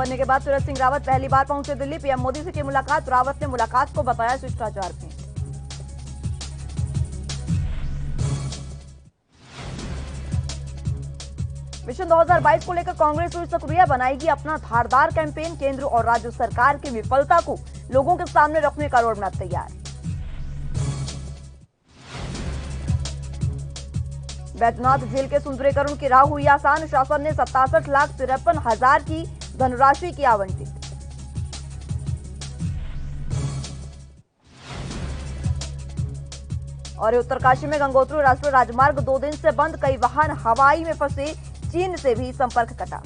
बनने के बाद तीरथ सिंह रावत पहली बार पहुंचे दिल्ली। पीएम मोदी से की मुलाकात। रावत ने मुलाकात को बताया शिष्टाचार भेंट। मिशन 2022 को लेकर कांग्रेस हुई सक्रिय, बनाएगी अपना धारदार कैंपेन। केंद्र और राज्य सरकार की विफलता को लोगों के सामने रखने का रोड मैप तैयार। बैजनाथ झील के सुंदरीकरण की राह हुई आसान। शासन ने 67,53,000 की धनराशि की आवंटित। और उत्तरकाशी में गंगोत्री राष्ट्रीय राजमार्ग 2 दिन से बंद। कई वाहन हवाई में फंसे। चीन से भी संपर्क कटा।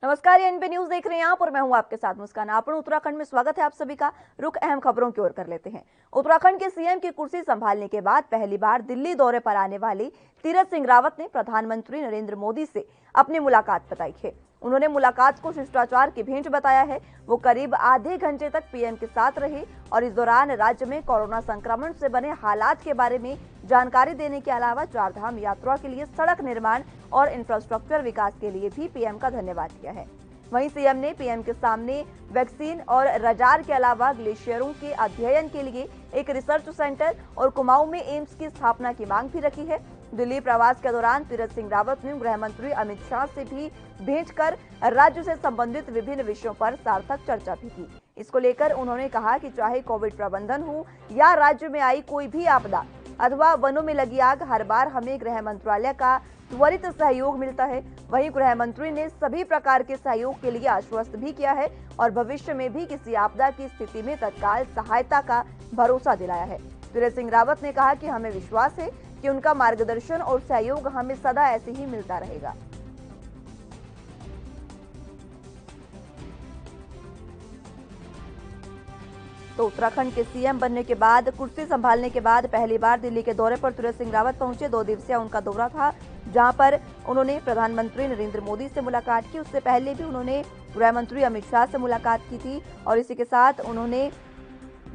नमस्कार, एनपी न्यूज देख रहे हैं आप और मैं हूं आपके साथ मुस्कान। आपण उत्तराखंड में स्वागत है आप सभी का। रुख अहम खबरों की ओर कर लेते हैं। उत्तराखंड के सीएम की कुर्सी संभालने के बाद पहली बार दिल्ली दौरे पर आने वाले तीरथ सिंह रावत ने प्रधानमंत्री नरेंद्र मोदी से अपनी मुलाकात बताई है। उन्होंने मुलाकात को शिष्टाचार की भेंट बताया है। वो करीब आधे घंटे तक पीएम के साथ रहे और इस दौरान राज्य में कोरोना संक्रमण से बने हालात के बारे में जानकारी देने के अलावा चारधाम यात्रा के लिए सड़क निर्माण और इंफ्रास्ट्रक्चर विकास के लिए भी पीएम का धन्यवाद किया है। वहीं सीएम ने पीएम के सामने वैक्सीन और रडार के अलावा ग्लेशियरों के अध्ययन के लिए एक रिसर्च सेंटर और कुमाऊं में एम्स की स्थापना की मांग भी रखी है। दिल्ली प्रवास के दौरान तीरथ सिंह रावत ने गृह मंत्री अमित शाह से भी भेंट कर राज्य से संबंधित विभिन्न विषयों पर सार्थक चर्चा भी की। इसको लेकर उन्होंने कहा कि चाहे कोविड प्रबंधन हो या राज्य में आई कोई भी आपदा अथवा वनों में लगी आग, हर बार हमें गृह मंत्रालय का त्वरित सहयोग मिलता है। वहीं गृह मंत्री ने सभी प्रकार के सहयोग के लिए आश्वस्त भी किया है और भविष्य में भी किसी आपदा की स्थिति में तत्काल सहायता का भरोसा दिलाया है। तीरथ सिंह रावत ने कहा कि हमें विश्वास है कि उनका मार्गदर्शन और सहयोग हमें सदा ऐसे ही मिलता रहेगा। तो उत्तराखंड के सीएम बनने के बाद, कुर्सी संभालने के बाद पहली बार दिल्ली के दौरे पर तीरथ सिंह रावत पहुंचे। 2 दिवसीय उनका दौरा था, जहां पर उन्होंने प्रधानमंत्री नरेंद्र मोदी से मुलाकात की। उससे पहले भी उन्होंने गृह मंत्री अमित शाह से मुलाकात की थी और इसी के साथ उन्होंने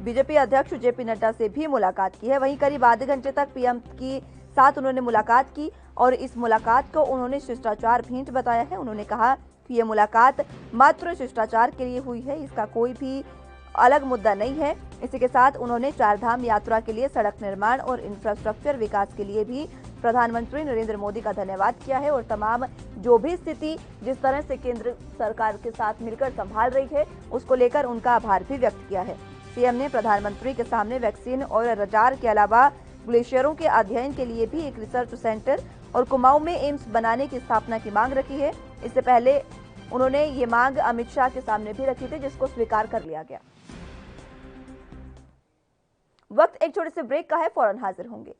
बीजेपी अध्यक्ष जेपी नड्डा से भी मुलाकात की है। वहीं करीब आधे घंटे तक पीएम के साथ उन्होंने मुलाकात की और इस मुलाकात को उन्होंने शिष्टाचार भेंट बताया है। उन्होंने कहा कि ये मुलाकात मात्र शिष्टाचार के लिए हुई है, इसका कोई भी अलग मुद्दा नहीं है। इसी के साथ उन्होंने चारधाम यात्रा के लिए सड़क निर्माण और इंफ्रास्ट्रक्चर विकास के लिए भी प्रधानमंत्री नरेंद्र मोदी का धन्यवाद किया है और तमाम जो भी स्थिति जिस तरह से केंद्र सरकार के साथ मिलकर संभाल रही है उसको लेकर उनका आभार भी व्यक्त किया है। सीएम ने प्रधानमंत्री के सामने वैक्सीन और रडार के अलावा ग्लेशियरों के अध्ययन के लिए भी एक रिसर्च सेंटर और कुमाऊं में एम्स बनाने की स्थापना की मांग रखी है। इससे पहले उन्होंने ये मांग अमित शाह के सामने भी रखी थी, जिसको स्वीकार कर लिया गया। वक्त एक छोटे से ब्रेक का है, फौरन हाजिर होंगे।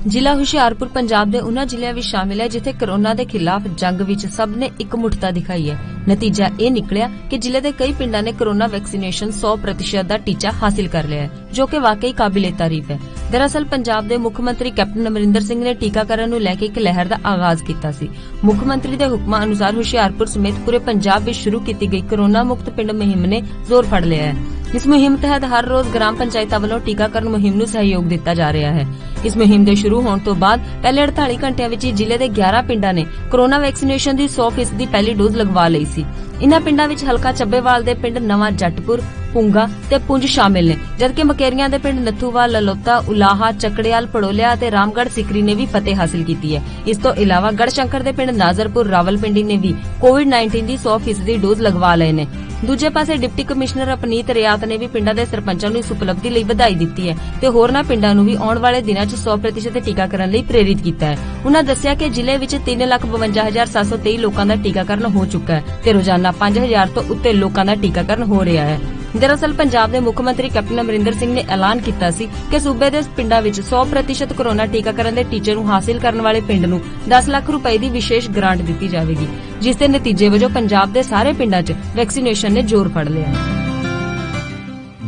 ਜ਼ਿਲ੍ਹਾ ਹੁਸ਼ਿਆਰਪੁਰ ਪੰਜਾਬ ਦੇ ਉਹਨਾਂ ਜ਼ਿਲ੍ਹਿਆਂ ਵਿੱਚ ਸ਼ਾਮਿਲ ਹੈ ਜਿੱਥੇ ਕੋਰੋਨਾ ਦੇ ਖਿਲਾਫ ਜੰਗ ਵਿੱਚ ਸਭ ਨੇ ਇਕਮੁੱਠਤਾ ਦਿਖਾਈ ਹੈ। ਨਤੀਜਾ ਇਹ ਨਿਕਲਿਆ ਕਿ ਜ਼ਿਲ੍ਹੇ ਦੇ ਕਈ ਪਿੰਡਾਂ ਨੇ ਕੋਰੋਨਾ ਵੈਕਸੀਨੇਸ਼ਨ 100% ਦਾ ਟੀਚਾ ਹਾਸਿਲ ਕਰ ਲਿਆ ਹੈ, ਜੋ ਕਿ ਵਾਕਈ ਕਾਬਿਲੇ ਤਾਰੀਫ ਹੈ। ਦਰਅਸਲ ਪੰਜਾਬ ਦੇ ਮੁੱਖ ਮੰਤਰੀ ਕੈਪਟਨ ਅਮਰਿੰਦਰ ਸਿੰਘ ਨੇ ਟੀਕਾਕਰਨ ਨੂੰ ਲੈ ਕੇ ਇੱਕ ਲਹਿਰ ਦਾ ਆਗਾਜ਼ ਕੀਤਾ ਸੀ। ਮੁੱਖ ਮੰਤਰੀ ਦੇ ਹੁਕਮਾਂ ਅਨੁਸਾਰ ਹੁਸ਼ਿਆਰਪੁਰ ਸਮੇਤ ਪੂਰੇ ਪੰਜਾਬ ਵਿੱਚ ਸ਼ੁਰੂ ਕੀਤੀ ਗਈ ਕੋਰੋਨਾ ਮੁਕਤ ਪਿੰਡ ਮੁਹਿੰਮ ਨੇ ਜ਼ੋਰ ਫੜ ਲਿਆ ਹੈ। इस मुहिम तहत हर रोज ग्राम पंचायतां ਵੱਲੋਂ ਟੀਕਾਕਰਨ ਮੁਹਿੰਮ ਨੂੰ ਸਹਿਯੋਗ ਦਿੱਤਾ ਜਾ ਰਿਹਾ ਹੈ। ਇਸ ਮੁਹਿੰਮ ਦੇ ਸ਼ੁਰੂ ਹੋਣ ਤੋਂ ਬਾਅਦ ਪਹਿਲੇ 48 ਘੰਟਿਆਂ ਵਿੱਚ ਹੀ ਜ਼ਿਲ੍ਹੇ ਦੇ 11 ਪਿੰਡਾਂ ਨੇ ਕੋਰੋਨਾ ਵੈਕਸੀਨੇਸ਼ਨ ਦੀ 100% ਦੀ ਪਹਿਲੀ ਡੋਜ਼ ਲਗਵਾ ਲਈ ਸੀ। ਇਨ੍ਹਾਂ ਪਿੰਡਾਂ ਵਿੱਚ ਹਲਕਾ ਚੱਬੇਵਾਲ ਦੇ ਪਿੰਡ ਨਵਾਂ ਜੱਟਪੁਰ, ਪੁੰਗਾ ਤੇ ਪੁੰਜ ਸ਼ਾਮਿਲ ਨੇ, ਜਦਕਿ ਮਕੇਰੀਆਂ ਦੇ ਪਿੰਡ ਨੱਥੂਵਾਲ, ਲਲੋਤਾ, ਉਲਾਹਾ, ਚੱਕੜਿਆਲ, ਪੜੋਲਿਆ ਤੇ ਰਾਮਗੜ੍ਹ ਸਿਕਰੀ ਨੇ ਵੀ ਫਤਿਹ ਹਾਸਿਲ ਕੀਤੀ ਹੈ। ਇਸ ਤੋਂ ਇਲਾਵਾ ਗੜਸ਼ੰਕਰ ਦੇ ਪਿੰਡ ਨਾਜ਼ਰਪੁਰ, ਰਾਵਲਪਿੰਡੀ ਨੇ ਵੀ ਕੋਵਿਡ-19 ਦੀ 100% ਦੀ ਡੋਜ਼ ਲਗਵਾ ਲਏ ਨੇ। ਦੂਜੇ ਪਾਸੇ ਡਿਪਟੀ ਕਮਿਸ਼ਨਰ ਅਪਨੀਤ ਰਿਆਤ ਨੇ ਵੀ ਪਿੰਡਾਂ ਦੇ ਸਰਪੰਚਾਂ ਨੂੰ ਇਸ ਉਪਲਬਧੀ ਲਈ ਵਧਾਈ ਦਿੱਤੀ ਹੈ ਤੇ ਹੋਰਨਾਂ ਪਿੰਡਾਂ ਨੂੰ ਵੀ ਆਉਣ ਵਾਲੇ ਦਿਨਾਂ 'ਚ 100% ਟੀਕਾਕਰਨ ਲਈ ਪ੍ਰੇਰਿਤ ਕੀਤਾ ਹੈ। ਉਨ੍ਹਾਂ ਦੱਸਿਆ ਕਿ ਜ਼ਿਲ੍ਹੇ ਵਿੱਚ 3,52,723 ਲੋਕਾਂ ਦਾ ਟੀਕਾਕਰਨ ਹੋ ਚੁੱਕਾ ਹੈ ਤੇ ਰੋਜ਼ਾਨਾ 5,000 ਤੋਂ ਉੱਤੇ ਲੋਕਾਂ ਦਾ ਟੀਕਾਕਰਨ ਹੋ ਰਿਹਾ ਹੈ। दरअसल पंजाब ਦੇ ਮੁੱਖ ਮੰਤਰੀ ਕੈਪਟਨ ਅਮਰਿੰਦਰ ਸਿੰਘ ਨੇ ਐਲਾਨ ਕੀਤਾ ਸੀ ਕਿ ਸੂਬੇ ਦੇ ਪਿੰਡਾਂ ਵਿੱਚ 100% ਕੋਰੋਨਾ ਟੀਕਾਕਰਨ ਦੇ ਟੀਚੇ ਨੂੰ ਹਾਸਿਲ ਕਰਨ ਵਾਲੇ ਪਿੰਡ ਨੂੰ 10 ਲੱਖ ਰੁਪਏ ਦੀ ਵਿਸ਼ੇਸ਼ ਗ੍ਰਾਂਟ ਦਿੱਤੀ ਜਾਵੇਗੀ, ਜਿਸ ਦੇ ਨਤੀਜੇ ਵਜੋਂ ਪੰਜਾਬ ਦੇ ਸਾਰੇ ਪਿੰਡਾਂ 'ਚ ਵੈਕਸੀਨੇਸ਼ਨ ਨੇ ਜ਼ੋਰ ਫੜ ਲਿਆ।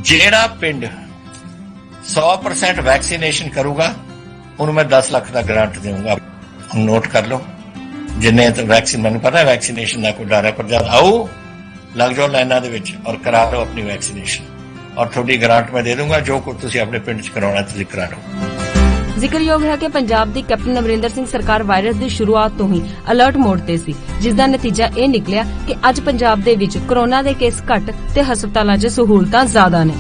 ਜਿਹੜਾ ਪਿੰਡ 100% ਵੈਕਸੀਨੇਸ਼ਨ ਕਰੂਗਾ ਉਹਨੂੰ ਮੈਂ 10 ਲੱਖ ਦਾ ਗ੍ਰਾਂਟ ਦੇਵਾਂਗਾ। ਨੋਟ ਕਰ ਲਓ, ਜਿੰਨੇ ਤਾਂ ਵੈਕਸੀਨ, ਮੈਨੂੰ ਪਤਾ ਹੈ ਵੈਕਸੀਨੇਸ਼ਨ ਦਾ ਕੋਈ ਡਰ ਹੈ, ਪਰ ਜਦ ਆਓ ਲੱਗ ਜਾਓ ਲਾਈਨਾਂ ਦੇ ਵਿੱਚ ਔਰ ਕਰਾ ਲਓ ਆਪਣੀ ਵੈਕਸੀਨੇਸ਼ਨ, ਔਰ ਤੁਹਾਡੀ ਗ੍ਰਾਂਟ ਮੈਂ ਦੇ ਦੂੰਗਾ। ਜੋ ਕੁਝ ਤੁਸੀਂ ਆਪਣੇ ਪਿੰਡ 'ਚ ਕਰਾਉਣਾ ਤੁਸੀਂ ਕਰਾ ਲਓ। ਜ਼ਿਕਰਯੋਗ ਹੈ ਕਿ ਪੰਜਾਬ ਦੀ ਕੈਪਟਨ ਅਮਰਿੰਦਰ ਸਿੰਘ ਸਰਕਾਰ ਵਾਇਰਸ ਦੀ ਸ਼ੁਰੂਆਤ ਤੋਂ ਹੀ ਅਲਰਟ ਮੋਡ ਤੇ ਸੀ, ਜਿਸ ਦਾ ਨਤੀਜਾ ਇਹ ਨਿਕਲਿਆ ਕਿ ਅੱਜ ਪੰਜਾਬ ਦੇ ਵਿੱਚ ਕੋਰੋਨਾ ਦੇ ਕੇਸ ਘੱਟ ਤੇ ਹਸਪਤਾਲਾਂ 'ਚ ਸਹੂਲਤਾਂ ਜ਼ਿਆਦਾ ਨੇ।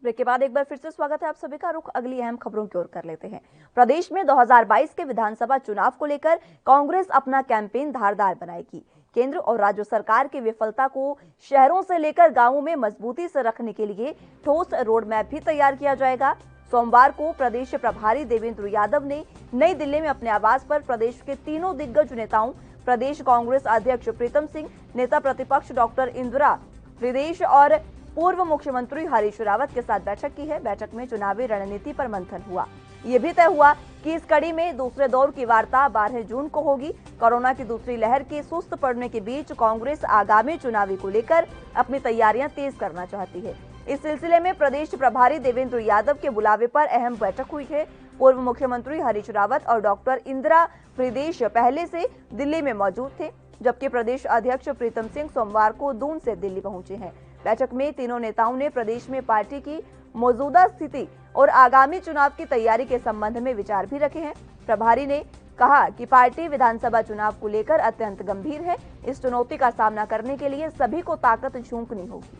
ब्रेक के बाद एक बार फिर से स्वागत है आप सभी का। रुख अगली अहम खबरों की ओर कर लेते हैं। प्रदेश में 2022 के विधानसभा चुनाव को लेकर कांग्रेस अपना कैंपेन धारदार बनाएगी। केंद्र और राज्य सरकार की विफलता को शहरों से लेकर गांवों में मजबूती से रखने के लिए ठोस रोड मैप भी तैयार किया जाएगा। सोमवार को प्रदेश प्रभारी देवेंद्र यादव ने नई दिल्ली में अपने आवास पर प्रदेश के तीनों दिग्गज नेताओं, प्रदेश कांग्रेस अध्यक्ष प्रीतम सिंह, नेता प्रतिपक्ष डॉक्टर इंदिरा हृदयेश और पूर्व मुख्यमंत्री हरीश रावत के साथ बैठक की है। बैठक में चुनावी रणनीति पर मंथन हुआ। ये भी तय हुआ कि इस कड़ी में दूसरे दौर की वार्ता 12 जून को होगी। कोरोना की दूसरी लहर के सुस्त पड़ने के बीच कांग्रेस आगामी चुनावी को लेकर अपनी तैयारियां तेज करना चाहती है। इस सिलसिले में प्रदेश प्रभारी देवेंद्र यादव के बुलावे पर अहम बैठक हुई है। पूर्व मुख्यमंत्री हरीश रावत और डॉक्टर इंदिरा हृदयेश पहले से दिल्ली में मौजूद थे, जबकि प्रदेश अध्यक्ष प्रीतम सिंह सोमवार को दून से दिल्ली पहुंचे हैं। बैठक में तीनों नेताओं ने प्रदेश में पार्टी की मौजूदा स्थिति और आगामी चुनाव की तैयारी के संबंध में विचार भी रखे हैं। प्रभारी ने कहा कि पार्टी विधानसभा चुनाव को लेकर अत्यंत गंभीर है। इस चुनौती का सामना करने के लिए सभी को ताकत झोंकनी होगी।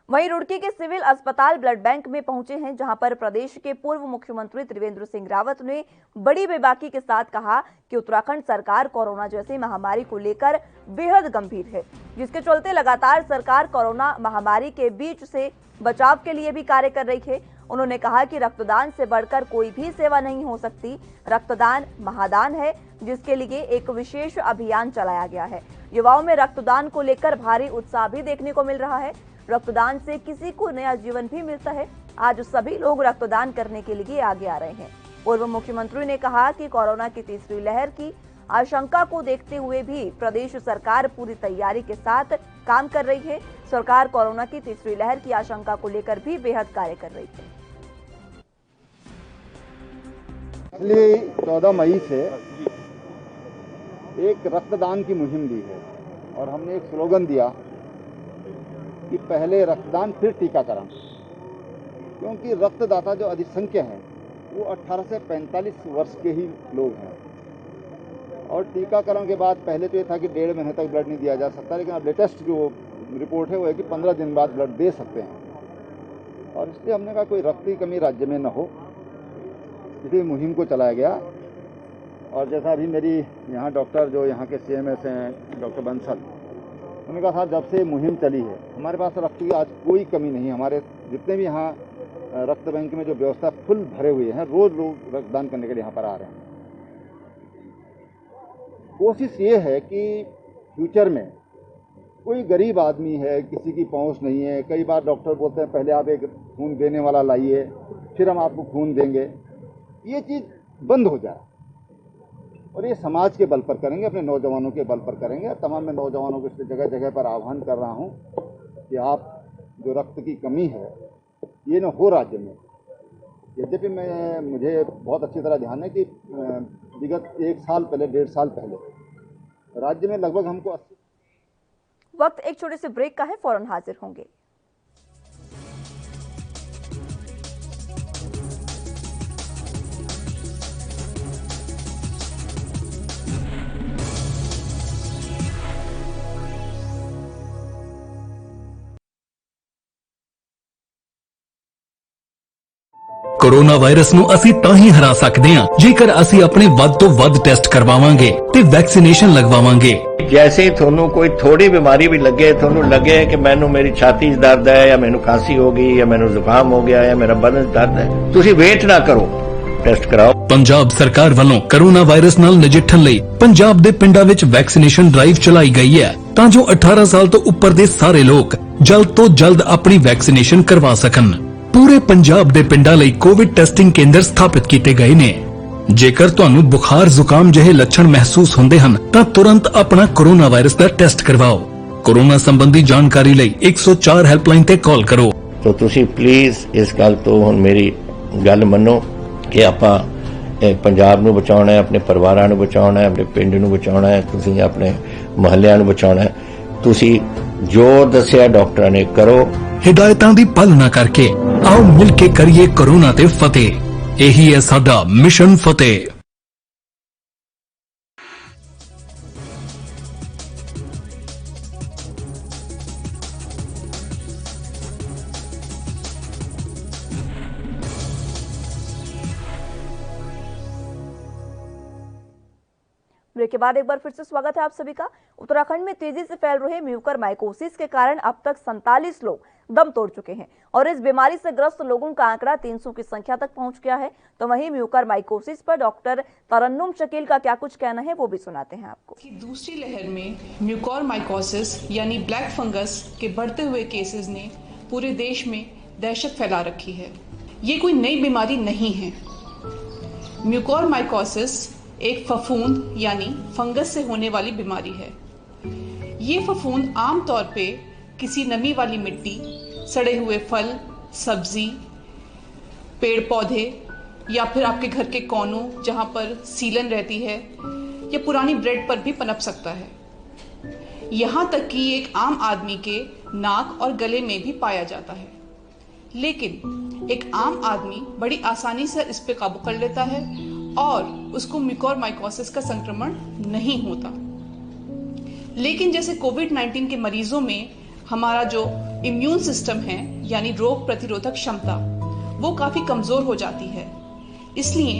वहीं रुड़की के सिविल अस्पताल ब्लड बैंक में पहुंचे हैं, जहां पर प्रदेश के पूर्व मुख्यमंत्री त्रिवेंद्र सिंह रावत ने बड़ी बेबाकी के साथ कहा कि उत्तराखंड सरकार कोरोना जैसी महामारी को लेकर बेहद गंभीर है, जिसके चलते लगातार सरकार कोरोना महामारी के बीच से बचाव के लिए भी कार्य कर रही है। उन्होंने कहा कि रक्तदान से बढ़कर कोई भी सेवा नहीं हो सकती। रक्तदान महादान है, जिसके लिए एक विशेष अभियान चलाया गया है। युवाओं में रक्तदान को लेकर भारी उत्साह भी देखने को मिल रहा है। रक्तदान से किसी को नया जीवन भी मिलता है। आज सभी लोग रक्तदान करने के लिए आगे आ रहे हैं। पूर्व मुख्यमंत्री ने कहा कि कोरोना की तीसरी लहर की आशंका को देखते हुए भी प्रदेश सरकार पूरी तैयारी के साथ काम कर रही है। सरकार कोरोना की तीसरी लहर की आशंका को लेकर भी बेहद कार्य कर रही है। पिछले 14 मई से एक रक्तदान की मुहिम ली है और हमने एक स्लोगन दिया कि पहले रक्तदान फिर टीकाकरण, क्योंकि रक्तदाता जो अधिसंख्य हैं वो 18 से 45 वर्ष के ही लोग हैं। और टीकाकरण के बाद पहले तो ये था कि 1.5 महीने तक ब्लड नहीं दिया जा सकता, लेकिन अब लेटेस्ट जो रिपोर्ट है वो है कि 15 दिन बाद ब्लड दे सकते हैं। और इसलिए हमने कहा कोई रक्त की कमी राज्य में न हो, इसलिए मुहिम को चलाया गया। और जैसा अभी मेरी यहाँ डॉक्टर जो यहाँ के CMS हैं डॉक्टर बंसल, उन्होंने कहा था जब से मुहिम चली है हमारे पास रक्त की आज कोई कमी नहीं है। हमारे जितने भी यहाँ रक्त बैंक में जो व्यवस्था फुल भरे हुए हैं, रोज लोग रक्तदान करने के लिए यहाँ पर आ रहे हैं। कोशिश ये है कि फ्यूचर में कोई गरीब आदमी है, किसी की पहुँच नहीं है, कई बार डॉक्टर बोलते हैं पहले आप एक खून देने वाला लाइए फिर हम आपको खून देंगे, ये चीज़ बंद हो जाए। और ये समाज के बल पर करेंगे, अपने नौजवानों के बल पर करेंगे। तमाम मैं नौजवानों को इसलिए जगह जगह पर आह्वान कर रहा हूँ कि आप जो रक्त की कमी है ये न हो राज्य में। यद्यपि मुझे बहुत अच्छी तरह ध्यान है कि विगत 1 साल पहले 1.5 साल पहले राज्य में लगभग हमको 80। वक्त एक छोटे से ब्रेक का है, फौरन हाजिर होंगे। ਕੋਰੋਨਾ ਵਾਇਰਸ ਨੂੰ ਅਸੀਂ ਤਾਂ ਹੀ ਹਰਾ ਸਕਦੇ ਹਾਂ ਜੇਕਰ ਅਸੀਂ ਆਪਣੇ ਵੱਧ ਤੋਂ ਵੱਧ ਟੈਸਟ ਕਰਵਾਵਾਂਗੇ ਤੇ ਵੈਕਸੀਨੇਸ਼ਨ ਲਗਵਾਵਾਂਗੇ। जैसे ही थोनू कोई थोड़ी बीमारी भी लगे, थोनू लगे कि मैनू मेरी छाती च दर्द है या मैनू खांसी हो गई या मैनू जुकाम हो गया या मेरा बदन दर्द है, तुसी वेट ना करो, टेस्ट कराओ। ਪੰਜਾਬ ਸਰਕਾਰ ਵੱਲੋਂ ਕੋਰੋਨਾ ਵਾਇਰਸ ਨਾਲ ਨਜਿੱਠਣ ਲਈ ਪੰਜਾਬ ਦੇ ਪਿੰਡਾਂ ਵਿੱਚ ਵੈਕਸੀਨੇਸ਼ਨ ਡਰਾਈਵ ਚਲਾਈ ਗਈ ਹੈ ਤਾਂ ਜੋ 18 ਸਾਲ ਤੋਂ ਉੱਪਰ ਦੇ ਸਾਰੇ ਲੋਕ ਜਲਦ ਤੋਂ ਜਲਦ ਆਪਣੀ ਵੈਕਸੀਨੇਸ਼ਨ ਕਰਵਾ ਸਕਣ। ਪੂਰੇ ਪੰਜਾਬ ਦੇ ਪਿੰਡਾਂ ਲਈ ਕੋਵਿਡ ਟੈਸਟਿੰਗ ਕੇਂਦਰ ਸਥਾਪਿਤ ਕੀਤੇ ਗਏ ਨੇ। ਜੇਕਰ ਤੁਹਾਨੂੰ ਬੁਖਾਰ ਜ਼ੁਕਾਮ ਜਿਹੇ ਲੱਛਣ ਮਹਿਸੂਸ ਹੁੰਦੇ ਹਨ ਤਾਂ ਤੁਰੰਤ ਆਪਣਾ ਕੋਰੋਨਾ ਵਾਇਰਸ ਦਾ ਟੈਸਟ ਕਰਵਾਓ। ਕੋਰੋਨਾ ਸੰਬੰਧੀ ਜਾਣਕਾਰੀ ਲਈ 104 ਹੈਲਪਲਾਈਨ ਤੇ ਕਾਲ ਕਰੋ। तो तुसी प्लीज इस गल तो हुण मेरी गल मनो कि आपां पंजाब नूं बचाउणा है, अपने परिवारां नूं बचाउणा है, अपने पिंड नूं बचाउणा है, तुसी अपने मुहल्लियां नूं बचाउणा है। तुसी जो दस्सिया डॉक्टरां ने करो। हिदायतां दी पालना करके आओ मिल के करिए कोरोना ते फतेह। यही है साडा मिशन फतेह। ब्रेक के बाद एक बार फिर से स्वागत है आप सभी का। उत्तराखंड में तेजी से फैल रहे म्यूकरमाइकोसिस के कारण अब तक 47 लोग दम तोड़ चुके हैं और इस बीमारी से ग्रस्त लोगों का आंकड़ा 300 की संख्या तक पहुंच गया है। तो वहीं म्यूकरमाइकोसिस पर डॉक्टर तरन्नुम शकील का क्या कुछ कहना है वो भी सुनाते हैं आपको। कि दूसरी लहर में म्यूकरमाइकोसिस यानी ब्लैक फंगस के बढ़ते हुए केसेस ने पूरे देश में दहशत फैला रखी है। ये कोई नई बीमारी नहीं है। म्यूकरमाइकोसिस एक फफूंद यानी फंगस से होने वाली बीमारी है। ये फफूंद आमतौर पे किसी नमी वाली मिट्टी, सड़े हुए फल, सब्जी, पेड़ पौधे या फिर आपके घर के कोनों जहां पर सीलन रहती है या पुरानी ब्रेड पर भी पनप सकता है। यहां तक कि एक आम आदमी के नाक और गले में भी पाया जाता है। लेकिन एक आम आदमी बड़ी आसानी से इस पे काबू कर लेता है और उसको म्यूकरमाइकोसिस का संक्रमण नहीं होता। लेकिन जैसे कोविड-19 के मरीजों में हमारा जो इम्यून सिस्टम है यानी रोग प्रतिरोधक क्षमता वो काफी कमजोर हो जाती है, इसलिए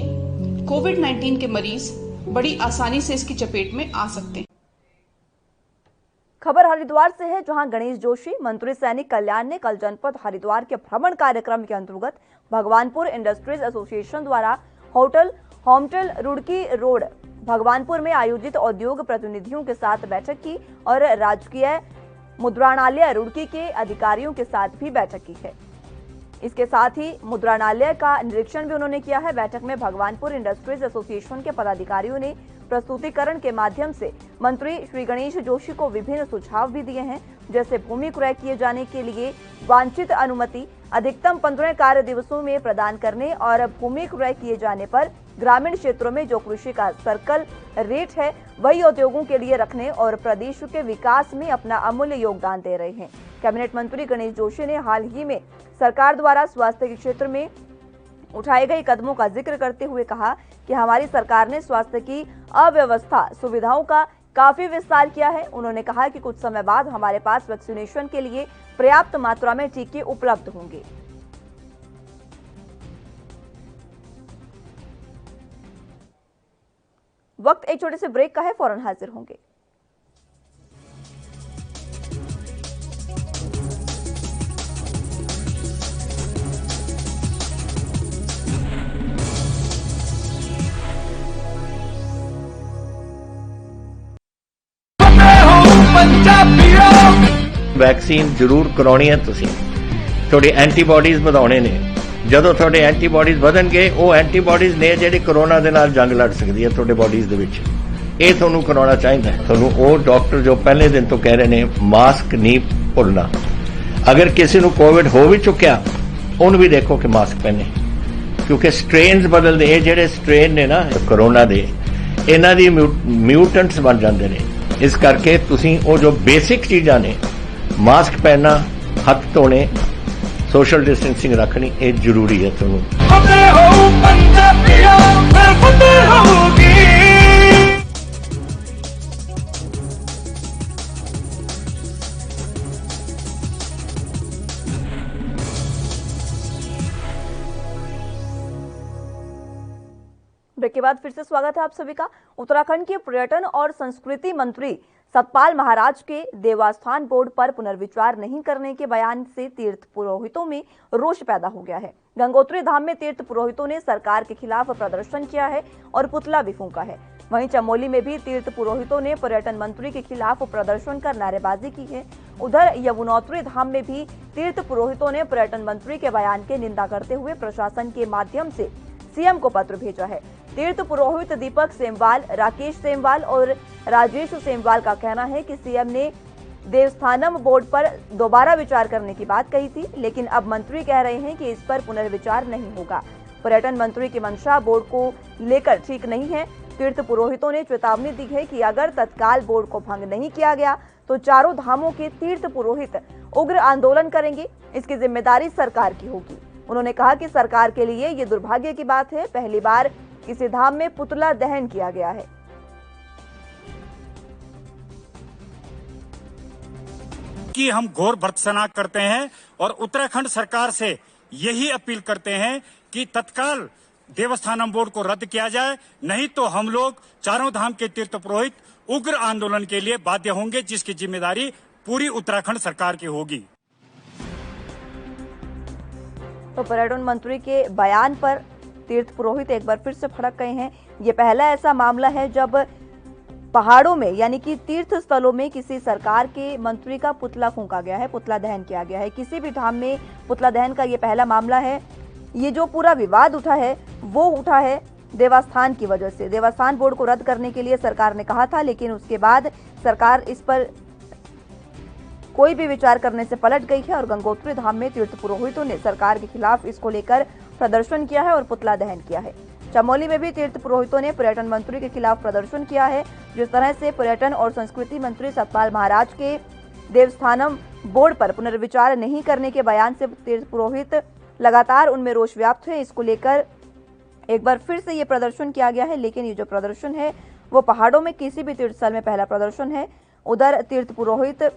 कोविड-19 के मरीज बड़ी आसानी से इसकी चपेट में आ सकते हैं। खबर हरिद्वार से है, जहां गणेश जोशी मंत्री सैनिक कल्याण ने कल जनपद हरिद्वार के भ्रमण कार्यक्रम के अंतर्गत भगवानपुर इंडस्ट्रीज एसोसिएशन द्वारा होमटेल रुड़की रोड भगवानपुर में आयोजित औद्योग प्रतिनिधियों के साथ बैठक की और राजकीय मुद्रणालय रुड़की के अधिकारियों के साथ भी बैठक की है। इसके साथ ही मुद्रणालय का निरीक्षण भी उन्होंने किया है। बैठक में भगवानपुर इंडस्ट्रीज एसोसिएशन के पदाधिकारियों ने प्रस्तुतिकरण के माध्यम से मंत्री श्री गणेश जोशी को विभिन्न सुझाव भी दिए हैं, जैसे भूमि क्रय किए जाने के लिए वांछित अनुमति अधिकतम 15 कार्य दिवसों में प्रदान करने और भूमि क्रय किए जाने पर ग्रामीण क्षेत्रों में जो कृषि का सर्कल रेट है वही उद्योगों के लिए रखने और प्रदेश के विकास में अपना अमूल्य योगदान दे रहे हैं। कैबिनेट मंत्री गणेश जोशी ने हाल ही में सरकार द्वारा स्वास्थ्य के क्षेत्र में उठाए गए कदमों का जिक्र करते हुए कहा कि हमारी सरकार ने स्वास्थ्य की अव्यवस्था सुविधाओं का काफी विस्तार किया है। उन्होंने कहा कि कुछ समय बाद हमारे पास वैक्सीनेशन के लिए पर्याप्त मात्रा में टीके उपलब्ध होंगे। वक्त एक छोटे से ब्रेक का है, फौरन हाजिर होंगे। वैक्सीन जरूर कराउणी है। तुसीं थोड़ी एंटीबॉडीज ਵਧਾਉਣੇ ਨੇ। ਜਦੋਂ ਤੁਹਾਡੇ ਐਂਟੀਬਾਡੀਜ਼ ਵਧਣਗੇ ਉਹ ਐਂਟੀਬਾਡੀਜ਼ ਨੇ ਜਿਹੜੀ ਕੋਰੋਨਾ ਦੇ ਨਾਲ ਜੰਗ ਲੜ ਸਕਦੀ ਹੈ ਤੁਹਾਡੇ ਬਾਡੀਜ਼ ਦੇ ਵਿੱਚ। ਇਹ ਤੁਹਾਨੂੰ ਕਰਾਉਣਾ ਚਾਹੀਦਾ ਹੈ। ਤੁਹਾਨੂੰ ਉਹ ਡਾਕਟਰ ਜੋ ਪਹਿਲੇ ਦਿਨ ਤੋਂ ਕਹਿ ਰਹੇ ਨੇ ਮਾਸਕ ਨਹੀਂ ਭੁੱਲਣਾ। ਅਗਰ ਕਿਸੇ ਨੂੰ ਕੋਵਿਡ ਹੋ ਵੀ ਚੁੱਕਿਆ ਉਹਨੂੰ ਵੀ ਦੇਖੋ ਕਿ ਮਾਸਕ ਪਹਿਨੇ, ਕਿਉਂਕਿ ਸਟ੍ਰੇਨਸ ਬਦਲਦੇ। ਇਹ ਜਿਹੜੇ ਸਟ੍ਰੇਨ ਨੇ ਨਾ ਕੋਰੋਨਾ ਦੇ, ਇਹਨਾਂ ਦੀ ਮਿਊਟੈਂਟਸ ਬਣ ਜਾਂਦੇ ਨੇ। ਇਸ ਕਰਕੇ ਤੁਸੀਂ ਉਹ ਜੋ ਬੇਸਿਕ ਚੀਜ਼ਾਂ ਨੇ मास्क पहनना, हथ धोने, सोशल डिस्टेंसिंग रखनी ये जरूरी है। ब्रेक के बाद फिर से स्वागत है आप सभी का। उत्तराखंड के पर्यटन और संस्कृति मंत्री सतपाल महाराज के देवस्थान बोर्ड पर पुनर्विचार नहीं करने के बयान से तीर्थ पुरोहितों में रोष पैदा हो गया है। गंगोत्री धाम में तीर्थ पुरोहितों ने सरकार के खिलाफ प्रदर्शन किया है और पुतला भी फूंका है। वहीं चमोली में भी तीर्थ पुरोहितों ने पर्यटन मंत्री के खिलाफ प्रदर्शन कर नारेबाजी की है। उधर यमुनोत्री धाम में भी तीर्थ पुरोहितों ने पर्यटन मंत्री के बयान की निंदा करते हुए प्रशासन के माध्यम से सीएम को पत्र भेजा है। तीर्थ पुरोहित दीपक सेमवाल, राकेश सेमवाल और राजेश सेमवाल का कहना है कि सीएम ने देवस्थानम बोर्ड पर दोबारा विचार करने की बात कही थी, लेकिन अब मंत्री कह रहे हैं कि इस पर पुनर्विचार नहीं होगा। पर्यटन मंत्री की मंशा बोर्ड को लेकर ठीक नहीं है। तीर्थ पुरोहितों ने चेतावनी दी है कि अगर तत्काल बोर्ड को भंग नहीं किया गया तो चारों धामों के तीर्थ पुरोहित उग्र आंदोलन करेंगे। इसकी जिम्मेदारी सरकार की होगी। उन्होंने कहा कि सरकार के लिए ये दुर्भाग्य की बात है, पहली बार किसी धाम में पुतला दहन किया गया है। कि हम घोर भर्त्सना करते हैं और उत्तराखंड सरकार से यही अपील करते हैं कि तत्काल देवस्थानम बोर्ड को रद्द किया जाए, नहीं तो हम लोग चारों धाम के तीर्थ पुरोहित उग्र आंदोलन के लिए बाध्य होंगे, जिसकी जिम्मेदारी पूरी उत्तराखंड सरकार की होगी। तो पर्यटन मंत्री के बयान पर तीर्थ पुरोहित एक बार फिर से भड़क गए हैं। ये पहला ऐसा मामला है जब पहाड़ों में यानी कि तीर्थ स्थलों में किसी सरकार के मंत्री का पुतला फूंका गया है, पुतला दहन किया गया है। किसी भी धाम में पुतला दहन का ये पहला मामला है। ये जो पूरा विवाद उठा है वो उठा है देवस्थान की वजह से। देवस्थान बोर्ड को रद्द करने के लिए सरकार ने कहा था, लेकिन उसके बाद सरकार इस पर कोई भी विचार करने से पलट गई है और गंगोत्री धाम में तीर्थ पुरोहितों ने सरकार के खिलाफ इसको लेकर प्रदर्शन किया है और पुतला दहन किया है। चमोली में भी तीर्थ पुरोहितों ने पर्यटन मंत्री के खिलाफ प्रदर्शन किया है। जिस तरह से पर्यटन और संस्कृति मंत्री सतपाल महाराज के देवस्थानम बोर्ड पर पुनर्विचार नहीं करने के बयान से तीर्थ पुरोहित लगातार उनमें रोष व्याप्त है। इसको लेकर एक बार फिर से ये प्रदर्शन किया गया है, लेकिन ये जो प्रदर्शन है वो पहाड़ों में किसी भी तीर्थ स्थल में पहला प्रदर्शन है। उधर तीर्थ पुरोहित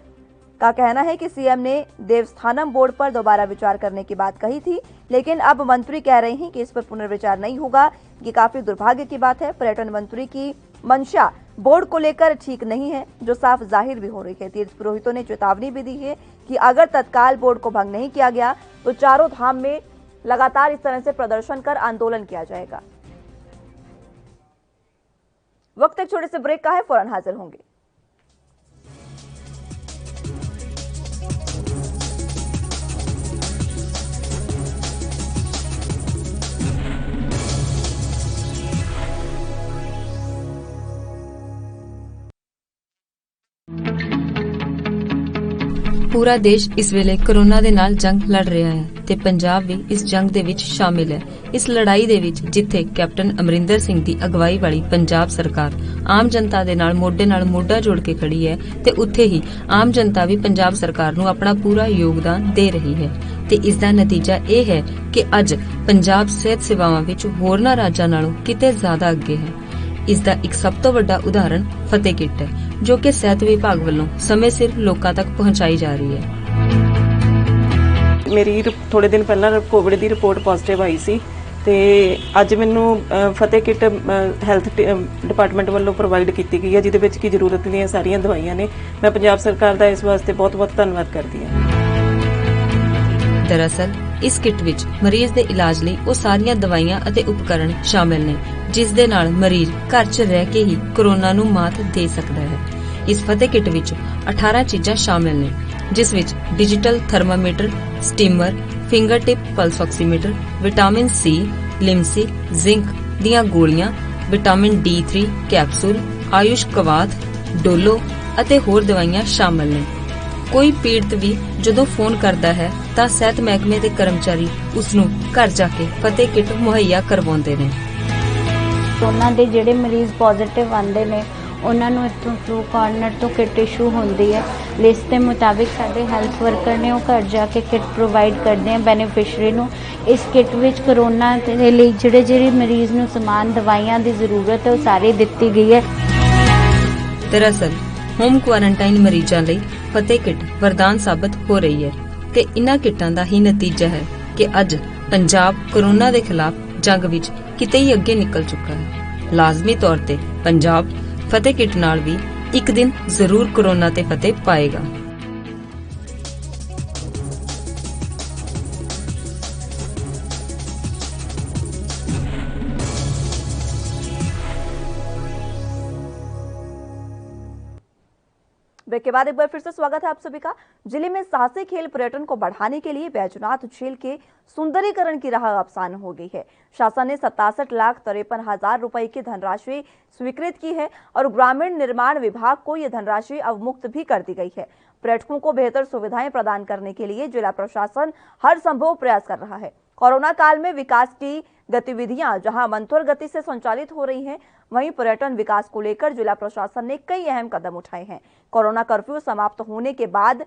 का कहना है कि सीएम ने देवस्थानम बोर्ड पर दोबारा विचार करने की बात कही थी, लेकिन अब मंत्री कह रहे हैं कि इस पर पुनर्विचार नहीं होगा। ये काफी दुर्भाग्य की बात है। पर्यटन मंत्री की मंशा बोर्ड को लेकर ठीक नहीं है, जो साफ जाहिर भी हो रही है। तीर्थ पुरोहितों ने चेतावनी भी दी है कि अगर तत्काल बोर्ड को भंग नहीं किया गया तो चारों धाम में लगातार इस तरह से प्रदर्शन कर आंदोलन किया जाएगा। वक्त एक छोटे से ब्रेक का है, फौरन हाजिर होंगे। ਪੂਰਾ ਦੇਸ਼ ਇਸ ਵੇਲੇ ਕਰੋਨਾ ਦੇ ਨਾਲ ਜੰਗ ਲੜ ਰਿਹਾ ਹੈ ਤੇ ਪੰਜਾਬ ਵੀ ਇਸ ਜੰਗ ਦੇ ਵਿੱਚ ਸ਼ਾਮਿਲ ਹੈ। ਇਸ ਲੜਾਈ ਦੇ ਵਿੱਚ ਜਿੱਥੇ ਕੈਪਟਨ ਅਮਰਿੰਦਰ ਸਿੰਘ ਦੀ ਅਗਵਾਈ ਵਾਲੀ ਪੰਜਾਬ ਸਰਕਾਰ ਆਮ ਜਨਤਾ ਦੇ ਨਾਲ ਮੋਢਾ ਜੋੜ ਕੇ ਖੜੀ ਹੈ ਤੇ ਉੱਥੇ ਹੀ ਆਮ ਜਨਤਾ ਵੀ ਪੰਜਾਬ ਸਰਕਾਰ ਨੂੰ ਆਪਣਾ ਪੂਰਾ ਯੋਗਦਾਨ ਦੇ ਰਹੀ ਹੈ ਤੇ ਇਸ ਦਾ ਨਤੀਜਾ ਇਹ ਹੈ ਕਿ ਅੱਜ ਪੰਜਾਬ ਸਿਹਤ ਸੇਵਾਵਾਂ ਵਿੱਚ ਹੋਰਨਾਂ ਰਾਜਾਂ ਨਾਲੋਂ ਕਿਤੇ ਜ਼ਿਆਦਾ ਅੱਗੇ ਹੈ। ਇਸ ਦਾ ਇੱਕ ਸਭ ਤੋਂ ਵੱਡਾ ਉਦਾਹਰਣ ਫਤਿਹ ਕਿੱਟ ਹੈ, ਜੋ ਕਿ ਸਿਹਤ ਵਿਭਾਗ ਵੱਲੋਂ ਸਮੇਂ ਸਿਰ ਲੋਕਾਂ ਤੱਕ ਪਹੁੰਚਾਈ ਜਾ ਰਹੀ ਹੈ। ਮੇਰੀ ਥੋੜੇ ਦਿਨ ਪਹਿਲਾਂ ਕੋਵਿਡ ਦੀ ਰਿਪੋਰਟ ਪੋਜ਼ਿਟਿਵ ਆਈ ਸੀ ਤੇ ਅੱਜ ਮੈਨੂੰ ਫਤਿਹ ਕਿੱਟ ਹੈਲਥ ਡਿਪਾਰਟਮੈਂਟ ਵੱਲੋਂ ਪ੍ਰੋਵਾਈਡ ਕੀਤੀ ਗਈ ਹੈ, ਜਿਹਦੇ ਵਿੱਚ ਕੀ ਜ਼ਰੂਰਤ ਦੀਆਂ ਸਾਰੀਆਂ ਦਵਾਈਆਂ ਨੇ। ਮੈਂ ਪੰਜਾਬ ਸਰਕਾਰ ਦਾ ਇਸ ਵਾਸਤੇ ਬਹੁਤ-ਬਹੁਤ ਧੰਨਵਾਦ ਕਰਦੀ ਹਾਂ। ਦਰਅਸਲ ਇਸ ਕਿੱਟ ਵਿੱਚ ਮਰੀਜ਼ ਦੇ ਇਲਾਜ ਲਈ ਉਹ ਸਾਰੀਆਂ ਦਵਾਈਆਂ ਅਤੇ ਉਪਕਰਣ ਸ਼ਾਮਿਲ ਨੇ, ਜਿਸ ਦੇ ਨਾਲ ਮਰੀਜ਼ ਘਰ 'ਚ ਰਹਿ ਕੇ ਹੀ ਕੋਰੋਨਾ ਨੂੰ ਮਾਤ ਦੇ ਸਕਦਾ ਹੈ। ਇਸ ਫਤਿਹ ਕਿੱਟ ਵਿੱਚ 18 ਚੀਜ਼ਾਂ ਸ਼ਾਮਿਲ ਨੇ, ਜਿਸ ਵਿੱਚ digital thermometer, steamer, finger tip pulse oximeter, vitamin C, Limcee, zinc ਦੀਆਂ ਗੋਲੀਆਂ, vitamin D3 capsule, Ayush Kwath, Dolo ਅਤੇ ਹੋਰ ਦਵਾਈਆਂ ਸ਼ਾਮਿਲ ਨੇ। ਕੋਈ ਪੀੜਤ ਵੀ ਜਦੋਂ ਫੋਨ ਕਰਦਾ ਹੈ ਤਾਂ ਸਿਹਤ ਮਹਿਕਮੇ ਦੇ ਕਰਮਚਾਰੀ ਉਸ ਨੂੰ ਘਰ ਜਾ ਕੇ ਫਤਿਹ ਕਿੱਟ ਮੁਹੱਈਆ ਕਰਵਾਉਂਦੇ ਨੇ। ਉਹਨਾਂ ਦੇ ਜਿਹੜੇ ਮਰੀਜ਼ ਪੋਜ਼ਿਟਿਵ ਆਉਂਦੇ ਨੇ ਉਹਨਾਂ ਨੂੰ ਇੱਥੋਂ ਫਲੂ ਕਾਰਨਰ ਤੋਂ ਕਿੱਟ ਇਸ਼ੂ ਹੁੰਦੀ ਹੈ। ਲਿਸਟ ਦੇ ਮੁਤਾਬਿਕ ਸਾਡੇ ਹੈਲਥ ਵਰਕਰ ਨੇ ਉਹ ਘਰ ਜਾ ਕੇ ਕਿੱਟ ਪ੍ਰੋਵਾਈਡ ਕਰਦੇ ਆ ਬੈਨੀਫਿਸ਼ਰੀ ਨੂੰ। ਇਸ ਕਿੱਟ ਵਿੱਚ ਕਰੋਨਾ ਦੇ ਲਈ ਜਿਹੜੇ ਮਰੀਜ਼ ਨੂੰ ਸਮਾਨ ਦਵਾਈਆਂ ਦੀ ਜ਼ਰੂਰਤ ਹੈ ਉਹ ਸਾਰੀ ਦਿੱਤੀ ਗਈ ਹੈ। ਦਰਅਸਲ ਹੋਮ ਕੁਆਰੰਟਾਈਨ ਮਰੀਜ਼ਾਂ ਲਈ ਫਤਿਹ ਕਿੱਟ ਵਰਦਾਨ ਸਾਬਤ ਹੋ ਰਹੀ ਹੈ ਤੇ ਇਨ੍ਹਾਂ ਕਿੱਟਾਂ ਦਾ ਹੀ ਨਤੀਜਾ ਹੈ ਕਿ ਅੱਜ ਪੰਜਾਬ ਕੋਰੋਨਾ ਦੇ ਖਿਲਾਫ ਜੰਗ ਵਿੱਚ ਕਿਤੇ ਹੀ ਅੱਗੇ ਨਿਕਲ ਚੁੱਕਾ ਹੈ। ਲਾਜ਼ਮੀ ਤੌਰ ਤੇ ਪੰਜਾਬ ਫਤਿਹ ਕਿੱਟ ਨਾਲ ਵੀ ਇੱਕ ਦਿਨ ਜ਼ਰੂਰ ਕੋਰੋਨਾ ਤੇ ਫਤਿਹ ਪਾਏਗਾ। ब्रेक के बाद एक बार फिर से स्वागत है आप सभी का। जिले में साहसिक खेल पर्यटन को बढ़ाने के लिए बैजनाथ झील के सुंदरीकरण की राह आसान हो गई है। शासन ने 67,53,000 रुपए की धनराशि स्वीकृत की है और ग्रामीण निर्माण विभाग को यह धनराशि अवमुक्त भी कर दी गई है। पर्यटकों को बेहतर सुविधाएं प्रदान करने के लिए जिला प्रशासन हर संभव प्रयास कर रहा है। कोरोना काल में विकास की गतिविधियां जहां मंथर गति से संचालित हो रही हैं, वहीं पर्यटन विकास को लेकर जिला प्रशासन ने कई अहम कदम उठाए हैं। कोरोना कर्फ्यू समाप्त होने के बाद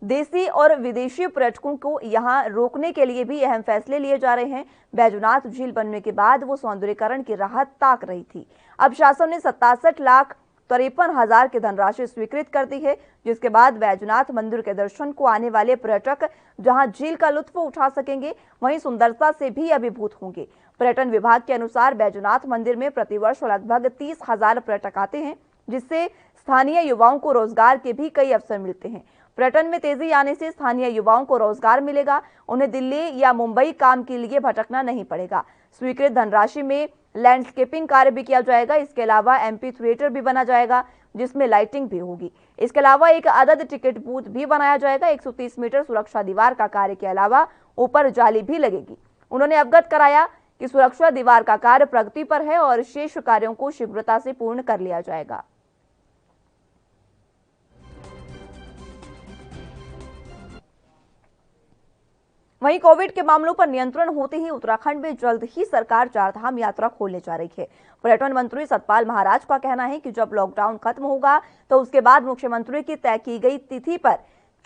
देसी और विदेशी पर्यटकों को यहां रोकने के लिए भी अहम फैसले लिए जा रहे हैं। बैजनाथ झील बनने के बाद वो सौंदर्यीकरण की राह ताक रही थी। अब शासन ने 67,53,000 की धनराशि स्वीकृत कर दी है, जिसके बाद बैजनाथ मंदिर के दर्शन को आने वाले पर्यटक जहां झील का लुत्फ उठा सकेंगे, वहीं सुंदरता से भी अभिभूत होंगे। पर्यटन विभाग के अनुसार बैजनाथ मंदिर में प्रतिवर्ष लगभग 30,000 पर्यटक आते हैं, जिससे स्थानीय युवाओं को रोजगार के भी कई अवसर मिलते हैं। पर्यटन में तेजी आने से स्थानीय युवाओं को रोजगार मिलेगा, उन्हें दिल्ली या मुंबई काम के लिए भटकना नहीं पड़ेगा। स्वीकृत धनराशि में लैंडस्केपिंग कार्य भी किया जाएगा। इसके अलावा एमपी थिएटर भी बना जाएगा, जिसमें लाइटिंग भी होगी। इसके अलावा एक आदर्श टिकट बूथ भी बनाया जाएगा। 130 मीटर सुरक्षा दीवार का कार्य के अलावा ऊपर जाली भी लगेगी। उन्होंने अवगत कराया कि सुरक्षा दीवार का कार्य प्रगति पर है और शेष कार्यों को शीघ्रता से पूर्ण कर लिया जाएगा। वहीं कोविड के मामलों पर नियंत्रण होते ही उत्तराखंड में जल्द ही सरकार चारधाम यात्रा खोलने जा रही है। पर्यटन मंत्री सतपाल महाराज का कहना है कि जब लॉकडाउन खत्म होगा तो उसके बाद मुख्यमंत्री की तय की गई तिथि पर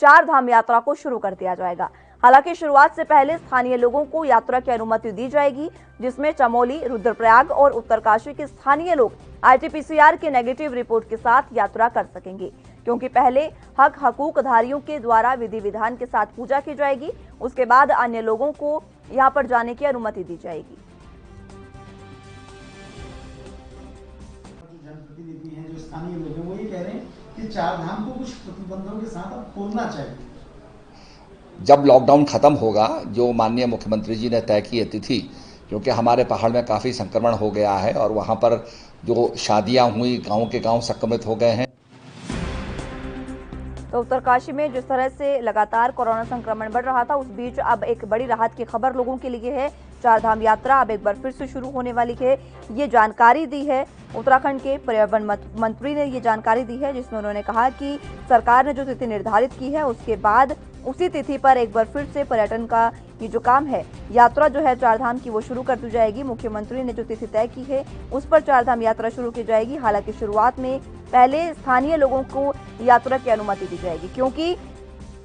चारधाम यात्रा को शुरू कर दिया जाएगा। हालांकि शुरुआत से पहले स्थानीय लोगों को यात्रा की अनुमति दी जाएगी, जिसमें चमोली, रुद्रप्रयाग और उत्तरकाशी के स्थानीय लोग RT-PCR के नेगेटिव रिपोर्ट के साथ यात्रा कर सकेंगे, क्योंकि पहले हक हकूकधारियों के द्वारा विधि विधान के साथ पूजा की जाएगी। उसके बाद अन्य लोगों को यहां पर जाने की अनुमति दी जाएगी। जनप्रतिनिधि हैं, जो स्थानीय लोग हैं, वो ये कह रहे हैं कि चारधाम को कुछ प्रतिबंधों के साथ अब खोलना चाहिए। जब लॉकडाउन खत्म होगा, जो माननीय मुख्यमंत्री जी ने तय की है तिथि, क्योंकि हमारे पहाड़ में काफ़ी संक्रमण हो गया है और वहाँ पर जो शादियाँ हुई, गाँव के गाँव संक्रमित हो गए हैं। तो उत्तरकाशी में जिस तरह से लगातार कोरोना संक्रमण बढ़ रहा था, उस बीच अब एक बड़ी राहत की खबर लोगों के लिए है। चारधाम यात्रा अब एक बार फिर से शुरू होने वाली है। ये जानकारी दी है उत्तराखंड के पर्यावरण मंत्री ने ये जानकारी दी है, जिसमें उन्होंने कहा कि सरकार ने जो तिथि निर्धारित की है, उसके बाद उसी तिथि पर एक बार फिर से पर्यटन का ये जो काम है, यात्रा जो है चारधाम की, वो शुरू कर दी जाएगी। मुख्यमंत्री ने जो तिथि तय की है, उस पर चारधाम यात्रा शुरू की जाएगी। हालांकि शुरुआत में पहले स्थानीय लोगों को यात्रा की अनुमति दी जाएगी, क्योंकि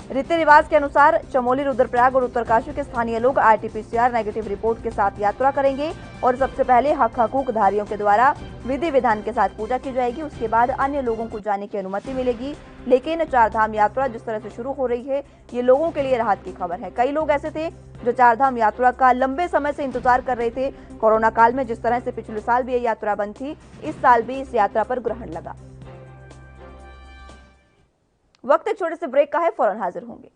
रीति रिवाज के अनुसार चमोली, रुद्रप्रयाग और उत्तरकाशी के स्थानीय लोग RT-PCR नेगेटिव रिपोर्ट के साथ यात्रा करेंगे और सबसे पहले हक हकूकधारियों के द्वारा विधि विधान के साथ पूजा की जाएगी। उसके बाद अन्य लोगों को जाने की अनुमति मिलेगी। लेकिन चारधाम यात्रा जिस तरह से शुरू हो रही है, ये लोगों के लिए राहत की खबर है। कई लोग ऐसे थे जो चारधाम यात्रा का लंबे समय से इंतजार कर रहे थे। कोरोना काल में जिस तरह से पिछले साल भी ये यात्रा बंद थी, इस साल भी इस यात्रा पर ग्रहण लगा। वक्त एक छोटे से ब्रेक का है, फौरन हाजिर होंगे।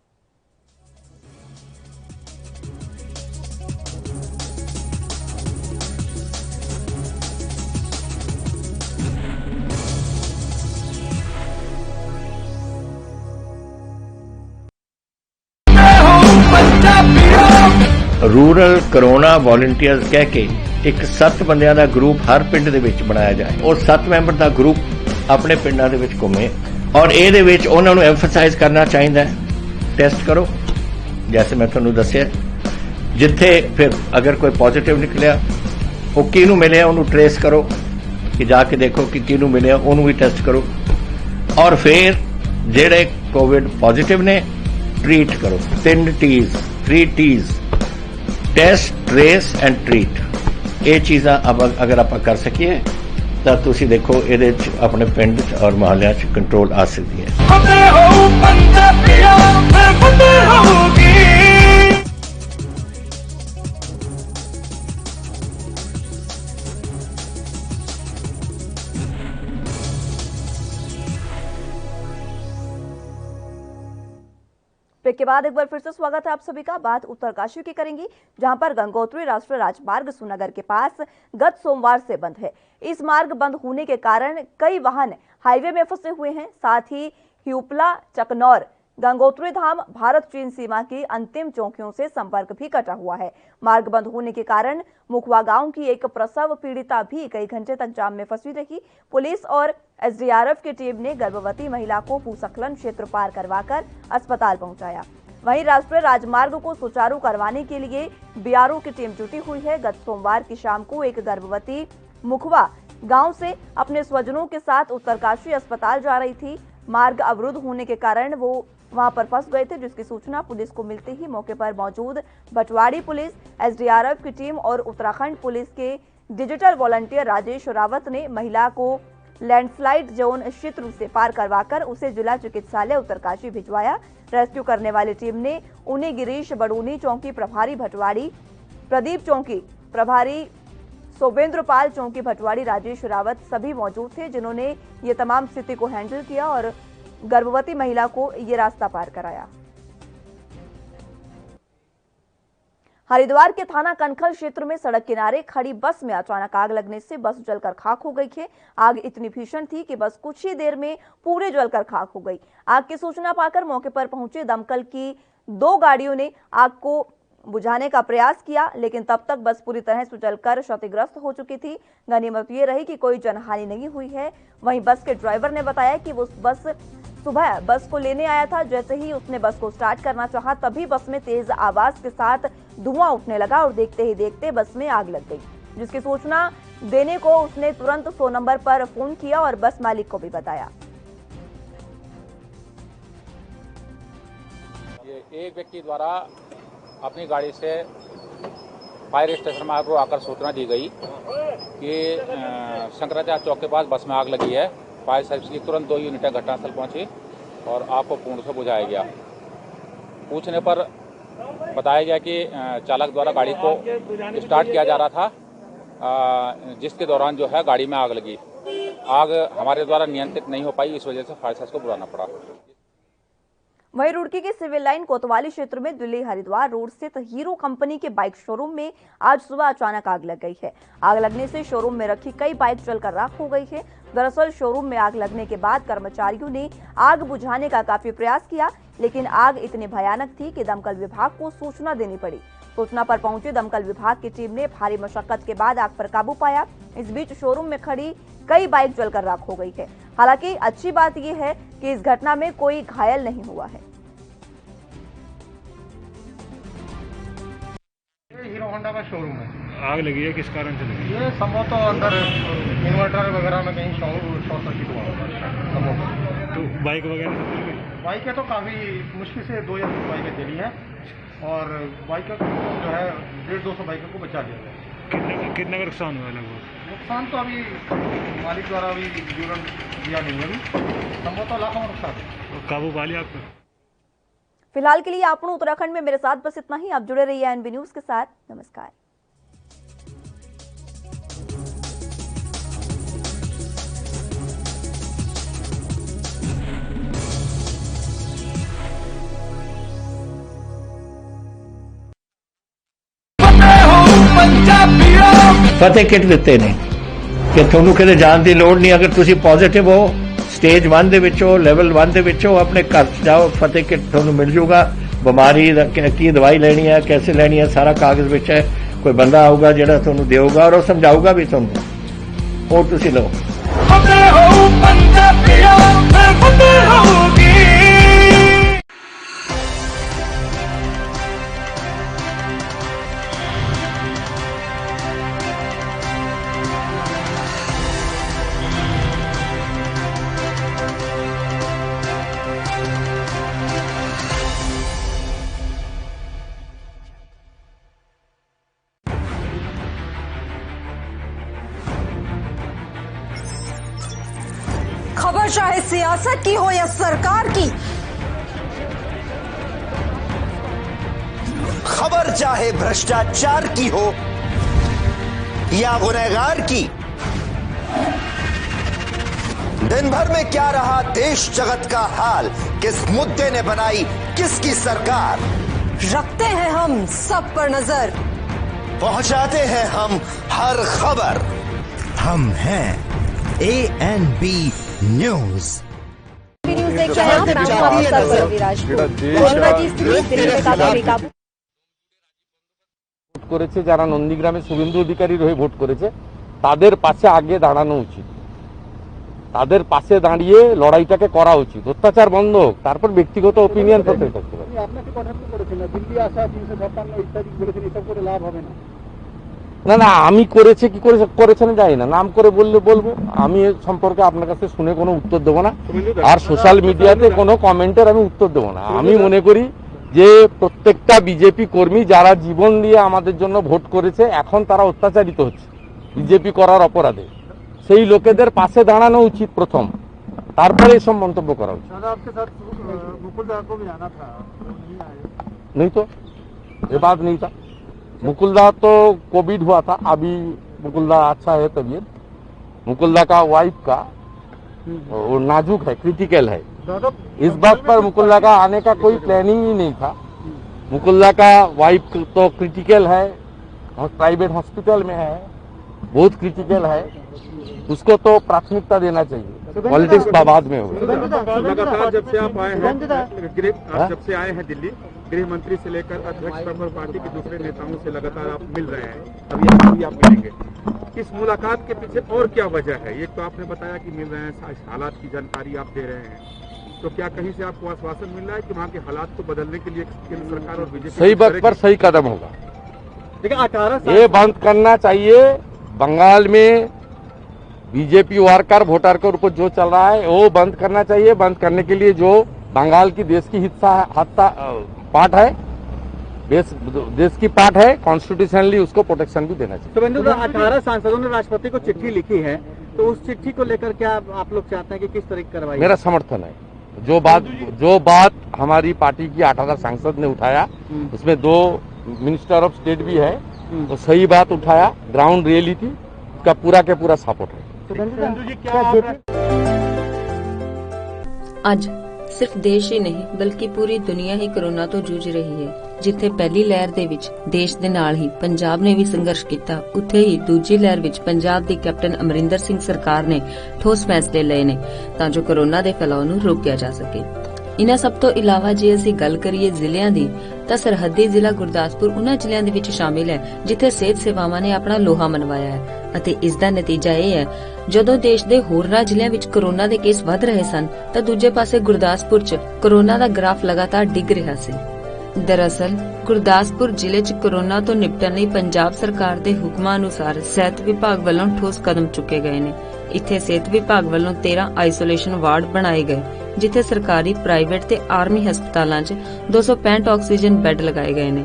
रूरल कोरोना वॉलंटियर्स कह के एक 7 ਬੰਦਿਆਂ ਦਾ ਗਰੁੱਪ ਹਰ ਪਿੰਡ ਦੇ ਵਿੱਚ ਬਣਾਇਆ ਜਾਏ ਔਰ 7 ਮੈਂਬਰ ਦਾ ਗਰੁੱਪ ਆਪਣੇ ਪਿੰਡਾਂ ਦੇ ਵਿੱਚ ਘੁੰਮੇ ਔਰ ਇਹਦੇ ਵਿੱਚ ਉਹਨਾਂ ਨੂੰ ਐਮਫਸਾਈਜ਼ ਕਰਨਾ ਚਾਹੀਦਾ ਹੈ, ਟੈਸਟ ਕਰੋ जैसे मैं ਤੁਹਾਨੂੰ ਦੱਸਿਆ। ਜਿੱਥੇ ਫਿਰ ਅਗਰ ਕੋਈ ਪੋਜ਼ਿਟਿਵ ਨਿਕਲਿਆ, ਉਹ ਕਿਹਨੂੰ ਮਿਲਿਆ ਉਹਨੂੰ ਟ੍ਰੇਸ ਕਰੋ ਕਿ ਜਾ ਕੇ ਦੇਖੋ ਕਿ ਕਿਹਨੂੰ ਮਿਲਿਆ, ਉਹਨੂੰ ਵੀ ਟੈਸਟ ਕਰੋ ਔਰ ਫਿਰ ਜਿਹੜੇ ਕੋਵਿਡ ਪੋਜ਼ਿਟਿਵ ਨੇ ट्रीट करो। 3 T's test, trace and treat. ये चीज़ां अब अगर आप कर सकिए तो तुसी देखो ये अपने पिंड और मोहल्ले कंट्रोल आ सकती है। के बाद एक बार फिर से स्वागत है आप सभी का। बात उत्तरकाशी की करेंगी, जहां पर गंगोत्री राष्ट्रीय राजमार्ग सुनगर के पास गत सोमवार से बंद है। इस मार्ग बंद होने के कारण कई वाहन हाईवे में फंसे हुए हैं। साथ ही ह्यूपला, चकनौर, गंगोत्री धाम, भारत चीन सीमा की अंतिम चौकियों से संपर्क भी कटा हुआ है। मार्ग बंद होने के कारण मुखवा गांव की एक प्रसव पीड़िता भी कई घंटे तक जाम में फंसी रही। पुलिस और एसडीआरएफ की टीम ने गर्भवती महिला को भूस्खलन क्षेत्र पार करवाकर अस्पताल पहुंचाया। वहीं राष्ट्रीय राजमार्ग को सुचारू करवाने के लिए बीआरओ की टीम जुटी हुई है। गत सोमवार की शाम को एक गर्भवती मुखवा गांव से अपने स्वजनों के साथ उत्तरकाशी अस्पताल जा रही थी। मार्ग अवरुद्ध होने के कारण वो वहां पर फंस गए थे, जिसकी सूचना पुलिस को मिलते ही मौके पर मौजूद भटवाड़ी पुलिस, एसडीआरएफ की टीम और उत्तराखंड पुलिस के डिजिटल वॉलंटियर राजेश रावत ने महिला को लैंडस्लाइड जोन क्षेत्र से पार करवाकर उसे जिला चिकित्सालय उत्तरकाशी भिजवाया। रेस्क्यू करने वाली टीम ने उन्हें गिरीश बडूनी चौकी प्रभारी भटवाड़ी, प्रदीप चौकी प्रभारी सोबेंद्रपाल चौकी भटवाड़ी, राजेश रावत सभी मौजूद थे, जिन्होंने ये तमाम स्थिति को हैंडल किया और गर्भवती महिला को ये रास्ता पार कराया। हरिद्वार के थाना कनखल क्षेत्र में सड़क किनारे खड़ी बस में अचानक आग लगने से बस जलकर खाक हो गई है। आग इतनी भीषण थी कि बस कुछ ही देर में पूरे जलकर खाक हो गई। आग की सूचना पाकर मौके पर पहुंचे दमकल की 2 गाड़ियों ने आग को बुझाने का प्रयास किया, लेकिन तब तक बस पूरी तरह से जलकर क्षतिग्रस्त हो चुकी थी। गनीमत ये रही कि कोई जनहानि नहीं हुई है। वहीं बस के ड्राइवर ने बताया कि वो सुबह बस को लेने आया था। जैसे ही उसने बस को स्टार्ट करना चाहा, तभी बस में तेज आवाज के साथ धुआं उठने लगा और देखते ही देखते बस में आग लग गई, जिसकी सूचना देने को उसने तुरंत 100 नंबर पर फोन किया और बस मालिक को भी बताया। एक व्यक्ति द्वारा अपनी गाड़ी से फायर स्टेशन में को आकर सूचना दी गई कि शंकराचार्य चौक के पास बस में आग लगी है। फायर सर्विस की तुरंत 2 यूनिटें घटनास्थल पहुंची और आग को पूर्ण से बुझाया गया। पूछने पर बताया गया कि चालक द्वारा गाड़ी को स्टार्ट किया जा रहा था, जिसके दौरान जो है गाड़ी में आग लगी। आग हमारे द्वारा नियंत्रित नहीं हो पाई, इस वजह से फायर सर्विस को बुलाना पड़ा। वहीं रुड़की के सिविल लाइन कोतवाली क्षेत्र में दिल्ली हरिद्वार रोड स्थित हीरो कंपनी के बाइक शोरूम में आज सुबह अचानक आग लग गई है। आग लगने से शोरूम में रखी कई बाइक जलकर राख हो गई है। दरअसल शोरूम में आग लगने के बाद कर्मचारियों ने आग बुझाने का काफी प्रयास किया, लेकिन आग इतनी भयानक थी कि दमकल विभाग को सूचना देनी पड़ी। सूचना पर पहुंची दमकल विभाग की टीम ने भारी मशक्कत के बाद आग पर काबू पाया। इस बीच शोरूम में खड़ी कई बाइक जलकर राख हो गई है। हालांकि अच्छी बात यह है कि इस घटना में कोई घायल नहीं हुआ है। हीरो होंडा का शोरूम है। आग लगी है, किस कारण से लगी? ये संभव तो अंदर इन्वर्टर वगैरह में कहीं शॉर्ट सर्किट हुआ होगा। तो बाइक वगैरह बाइकें तो काफ़ी मुश्किल से 2 या 3 बाइकें जली हैं और बाइकों को जो है 150-200 बाइकों को बचा लिया गया। कितना का नुकसान हुआ लगभग? नुकसान तो अभी मालिक द्वारा अभी विवरण दिया नहीं है, अभी संभव तो लाखों का नुकसान है। काबू पा लिया आपको? फिलहाल के लिए आप उत्तराखंड में मेरे साथ बस इतना ही। आप जुड़े रहिए एनबी न्यूज के साथ। नमस्कार। फतेह किट ਦਿੱਤੇ ਨੇ ਕਿ ਤੁਹਾਨੂੰ ਕਿਤੇ ਜਾਣ ਦੀ ਲੋੜ ਨਹੀਂ। ਅਗਰ ਤੁਸੀਂ ਪੋਜ਼ਿਟਿਵ ਹੋ, ਸਟੇਜ 1 ਦੇ ਵਿੱਚ ਹੋ, ਲੈਵਲ 1 ਦੇ ਵਿੱਚ ਹੋ, ਆਪਣੇ ਘਰ ਜਾਓ, ਫਤਿਹ ਕਿਟ ਤੁਹਾਨੂੰ ਮਿਲ ਜੂਗਾ। ਬਿਮਾਰੀ ਦਾ ਕੀ ਦਵਾਈ ਲੈਣੀ ਹੈ, कैसे ਲੈਣੀ ਹੈ, ਸਾਰਾ ਕਾਗਜ਼ ਵਿੱਚ ਹੈ। ਕੋਈ ਬੰਦਾ ਆਊਗਾ ਜਿਹੜਾ ਤੁਹਾਨੂੰ ਦੇਊਗਾ ਔਰ ਉਹ ਸਮਝਾਊਗਾ ਵੀ ਤੁਹਾਨੂੰ, ਉਹ ਤੁਸੀਂ ਲਓ। ਫਤਿਹ ਹੋ ਪੰਜਾਬੀਓ, ਫਤਿਹ ਹੋਊਗੀ। खबर चाहे सियासत की हो या सरकार की, खबर चाहे भ्रष्टाचार की हो या गुनहगार की, दिन भर में क्या रहा देश जगत का हाल, किस मुद्दे ने बनाई किसकी सरकार? रखते हैं हम सब पर नजर, पहुंचाते हैं हम हर खबर। हम हैं ANB न्यूज। न्यूज देख रहे हैं आप, मैं हूं आपके साथ परवीन राजपूत। कोरोना की स्थिति दिल्ली में काफी बेकाबू। করেছে যারা নন্দীগ্রামে শুভেন্দু অধিকারীর হয়ে ভোট করেছে তাদের পাশে আগে দাঁড়ানো উচিত, তাদের পাশে দাঁড়িয়ে লড়াইটাকে করা উচিত। অত্যাচার বন্ধ হোক, তারপর ব্যক্তিগত ওপিনিয়ন করতে থাকতে পারে। আপনাকে কটাক্ষ করেছেন না, দিল্লি আসা 356 ইত্যাদি বলেছেন, এসব করে লাভ হবে না। না না, আমি করেছে কি করেছেন জানি না, নাম করে বললে বলবো। আমি এ সম্পর্কে আপনার কাছে শুনে কোনো উত্তর দেবো না, আর সোশ্যাল মিডিয়াতে কোনো কমেন্টের আমি উত্তর দেবো না। আমি মনে করি যে প্রত্যেকটা বিজেপি কর্মী যারা জীবন দিয়ে আমাদের জন্য ভোট করেছে এখন তারা অত্যাচারিত হচ্ছে বিজেপি করার অপরাধে, সেই লোকেদের পাশে দাঁড়ানো উচিত প্রথম, তারপরে এসব মন্তব্য করা উচিত। नहीं तो ये बात नहीं था, मुकुलदा तो कोविड हुआ था, अभी मुकुलदा अच्छा है तबीयत। मुकुलदा का वाइफ का वो नाजुक है, क्रिटिकल है, इस बात पर मुकुलदा का आने का कोई प्लानिंग ही नहीं था। मुकुलदा का वाइफ तो क्रिटिकल है और प्राइवेट हॉस्पिटल में है, बहुत क्रिटिकल है, उसको तो प्राथमिकता देना चाहिए, पॉलिटिक्स बाद में होगा। लगातार जब से आप आए हैं जब से आए हैं दिल्ली, गृह मंत्री से लेकर अध्यक्ष तक और पार्टी के दूसरे नेताओं से लगातार आप मिल रहे हैं, अभी आप मिलेंगे। इस मुलाकात के पीछे और क्या वजह है? एक तो आपने बताया कि मिल रहे हैं, हालात की जानकारी आप दे रहे हैं, तो क्या कहीं से आपको आश्वासन मिल रहा है कि वहाँ के हालात को बदलने के लिए केंद्र सरकार और बीजेपी सही वक्त पर सही कदम होगा? लेकिन 18 ये बंद करना चाहिए। बंगाल में बीजेपी वर्कर वोटर के ऊपर जो चल रहा है वो बंद करना चाहिए। बंद करने के लिए जो बंगाल की देश की पार्ट है, देश की पार्ट है, कॉन्स्टिट्यूशनली उसको प्रोटेक्शन भी देना चाहिए। शुभेंदु, 18 सांसदों ने राष्ट्रपति को चिट्ठी लिखी है, तो उस चिट्ठी को लेकर क्या आप लोग चाहते हैं कि किस तरह की कार्रवाई? मेरा समर्थन है। जो बात हमारी पार्टी की 18 सांसद ने उठाया, उसमें 2 मिनिस्टर ऑफ स्टेट भी है, तो सही बात उठाया, ग्राउंड रियलिटी का पूरा के पूरा सपोर्ट है। ਅੱਜ ਸਿਰਫ ਦੇਸ਼ ਹੀ ਨਹੀਂ ਬਲਕਿ ਪੂਰੀ ਦੁਨੀਆ ਹੀ ਕੋਰੋਨਾ ਤੋਂ ਜੂਝ ਰਹੀ ਹੈ। ਜਿੱਥੇ ਪਹਿਲੀ ਲਹਿਰ ਦੇ ਵਿੱਚ ਦੇਸ਼ ਦੇ ਨਾਲ ਹੀ ਪੰਜਾਬ ਨੇ ਵੀ ਸੰਘਰਸ਼ ਕੀਤਾ, ਉੱਥੇ ਹੀ ਦੂਜੀ ਲਹਿਰ ਵਿੱਚ ਪੰਜਾਬ ਦੀ ਕੈਪਟਨ ਅਮਰਿੰਦਰ ਸਿੰਘ ਸਰਕਾਰ ਨੇ ਠੋਸ ਫੈਸਲੇ ਲਏ ਨੇ ਤਾਂ ਜੋ ਕੋਰੋਨਾ ਦੇ ਫੈਲਾਅ ਨੂੰ ਰੋਕਿਆ ਜਾ ਸਕੇ। ਇਨ੍ਹਾਂ ਸਭ ਤੋਂ ਇਲਾਵਾ ਜੇ ਅਸੀਂ ਗੱਲ ਕਰੀਏ ਜ਼ਿਲ੍ਹਿਆਂ ਦੀ ਤਾਂ ਸਰਹੱਦੀ ਜ਼ਿਲ੍ਹਾ ਗੁਰਦਾਸਪੁਰ ਉਹਨਾਂ ਜ਼ਿਲ੍ਹਿਆਂ ਦੇ ਵਿੱਚ ਸ਼ਾਮਿਲ ਹੈ ਜਿੱਥੇ ਸਿਹਤ ਸੇਵਾਵਾਂ ਨੇ ਆਪਣਾ ਲੋਹਾ ਮਨਵਾਇਆ ਹੈ ਅਤੇ ਇਸ ਦਾ ਨਤੀਜਾ ਇਹ ਹੈ ਜਦੋਂ ਦੇਸ਼ ਦੇ ਹੋਰਨਾਂ ਜ਼ਿਲ੍ਹਿਆਂ ਵਿੱਚ ਕੋਰੋਨਾ ਦੇ ਕੇਸ ਵੱਧ ਰਹੇ ਸਨ ਤਾਂ ਦੂਜੇ ਪਾਸੇ ਗੁਰਦਾਸਪੁਰ 'ਚ ਕੋਰੋਨਾ ਦਾ ਗ੍ਰਾਫ ਲਗਾਤਾਰ ਡਿੱਗ ਰਿਹਾ ਸੀ। ਦਰਅਸਲ ਗੁਰਦਾਸਪੁਰ ਜ਼ਿਲ੍ਹੇ 'ਚ ਕੋਰੋਨਾ ਤੋਂ ਨਿਪਟਣ ਲਈ ਪੰਜਾਬ ਸਰਕਾਰ ਦੇ ਹੁਕਮਾਂ ਅਨੁਸਾਰ ਸਿਹਤ ਵਿਭਾਗ ਵੱਲੋਂ ਠੋਸ ਕਦਮ ਚੁੱਕੇ ਗਏ ਨੇ। ਇੱਥੇ ਸਿਹਤ ਵਿਭਾਗ ਵੱਲੋਂ 13 ਆਈਸੋਲੇਸ਼ਨ ਵਾਰਡ ਬਣਾਏ ਗਏ ਜਿੱਥੇ ਸਰਕਾਰੀ, ਪ੍ਰਾਈਵੇਟ ਤੇ ਆਰਮੀ ਹਸਪਤਾਲਾਂ 'ਚ 265 ਆਕਸੀਜਨ ਬੈੱਡ ਲਗਾਏ ਗਏ ਨੇ।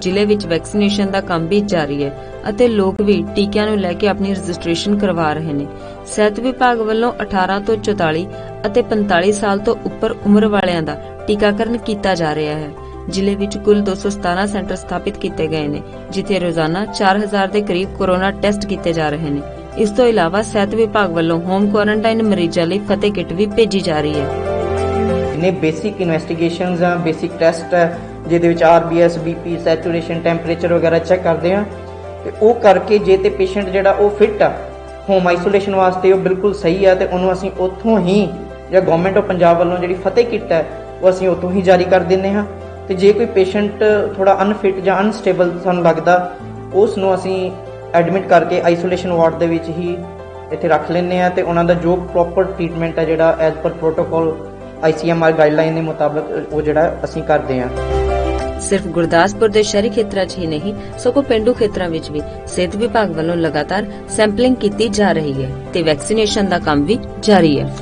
ਜ਼ਿਲ੍ਹੇ ਵਿੱਚ ਵੈਕਸੀਨੇਸ਼ਨ ਦਾ ਕੰਮ ਵੀ ਜਾਰੀ ਹੈ ਅਤੇ ਲੋਕ ਵੀ ਟੀਕਿਆਂ ਨੂੰ ਲੈ ਕੇ ਆਪਣੀ ਰਜਿਸਟ੍ਰੇਸ਼ਨ ਕਰਵਾ ਰਹੇ ਨੇ। ਸਿਹਤ ਵਿਭਾਗ ਵੱਲੋਂ 18 ਤੋਂ 44 ਅਤੇ 45 ਸਾਲ ਤੋਂ ਉੱਪਰ ਉਮਰ ਵਾਲਿਆਂ ਦਾ ਟੀਕਾਕਰਨ ਕੀਤਾ ਜਾ ਰਿਹਾ ਹੈ। ਜ਼ਿਲ੍ਹੇ ਵਿੱਚ ਕੁੱਲ 217 ਸੈਂਟਰ ਸਥਾਪਿਤ ਕੀਤੇ ਗਏ ਨੇ ਜਿੱਥੇ ਰੋਜ਼ਾਨਾ 4000 ਦੇ ਕਰੀਬ ਕੋਰੋਨਾ ਟੈਸਟ ਕੀਤੇ ਜਾ ਰਹੇ ਨੇ। ਇਸ ਤੋਂ ਇਲਾਵਾ ਸਿਹਤ ਵਿਭਾਗ ਵੱਲੋਂ ਹੋਮ ਕੁਆਰੰਟਾਈਨ ਮਰੀਜ਼ਾਂ ਲਈ ਫਤਿਹ ਕਿੱਟ ਵੀ ਭੇਜੀ ਜਾ ਰਹੀ ਹੈ। ਨੇ ਬੇਸਿਕ ਇਨਵੈਸਟੀਗੇਸ਼ਨਸ ਆ, ਬੇਸਿਕ ਟੈਸਟ ਹੈ ਜਿਹਦੇ ਵਿੱਚ RBS, BP, ਸੈਚੂਰੇਸ਼ਨ, ਟੈਂਪਰੇਚਰ ਵਗੈਰਾ ਚੈੱਕ ਕਰਦੇ ਆ ਤੇ ਉਹ ਕਰਕੇ ਜੇ ਤੇ ਪੇਸ਼ੈਂਟ ਜਿਹੜਾ ਉਹ ਫਿੱਟ ਆ ਹੋਮ ਆਈਸੋਲੇਸ਼ਨ ਵਾਸਤੇ, ਉਹ ਬਿਲਕੁਲ ਸਹੀ ਆ ਤੇ ਉਹਨੂੰ ਅਸੀਂ ਉੱਥੋਂ ਹੀ ਜਾਂ ਗਵਰਨਮੈਂਟ ਆਫ ਪੰਜਾਬ ਵੱਲੋਂ ਜਿਹੜੀ ਫਤਿਹ ਕਿੱਟ ਹੈ ਉਹ ਅਸੀਂ ਉੱਥੋਂ ਹੀ ਜਾਰੀ ਕਰ ਦਿੰਦੇ ਹਾਂ। ਤੇ ਜੇ ਕੋਈ ਪੇਸ਼ੈਂਟ ਥੋੜਾ ਅਨਫਿਟ ਜਾਂ ਅਨਸਟੇਬਲ ਸਾਨੂੰ ਲੱਗਦਾ ਉਸ ਨੂੰ ਅਸੀਂ ਐਡਮਿਟ ਕਰਕੇ ਆਈਸੋਲੇਸ਼ਨ ਵਾਰਡ ਦੇ ਵਿੱਚ ਹੀ ਇੱਥੇ ਰੱਖ ਲੈਂਦੇ ਆ ਤੇ ਉਹਨਾਂ ਦਾ ਜੋ ਪ੍ਰੋਪਰ ਟ੍ਰੀਟਮੈਂਟ ਹੈ ਜਿਹੜਾ as per protocol ICMR guideline ਦੇ ਮੁਤਾਬਕ ਉਹ ਜਿਹੜਾ ਅਸੀਂ ਕਰਦੇ ਆ। ਸਿਰਫ ਗੁਰਦਾਸਪੁਰ ਦੇ ਸ਼ਹਿਰੀ ਖੇਤਰਾਂ 'ਚ ਹੀ ਨਹੀਂ ਸਗੋਂ ਪਿੰਡੂ ਖੇਤਰਾਂ ਵਿੱਚ ਵੀ ਸਿਹਤ ਵਿਭਾਗ ਵੱਲੋਂ ਲਗਾਤਾਰ ਸੈਂਪਲਿੰਗ ਕੀਤੀ ਜਾ ਰਹੀ ਹੈ ਤੇ ਵੈਕਸੀਨੇਸ਼ਨ ਦਾ ਕੰਮ ਵੀ ਜਾਰੀ ਹੈ।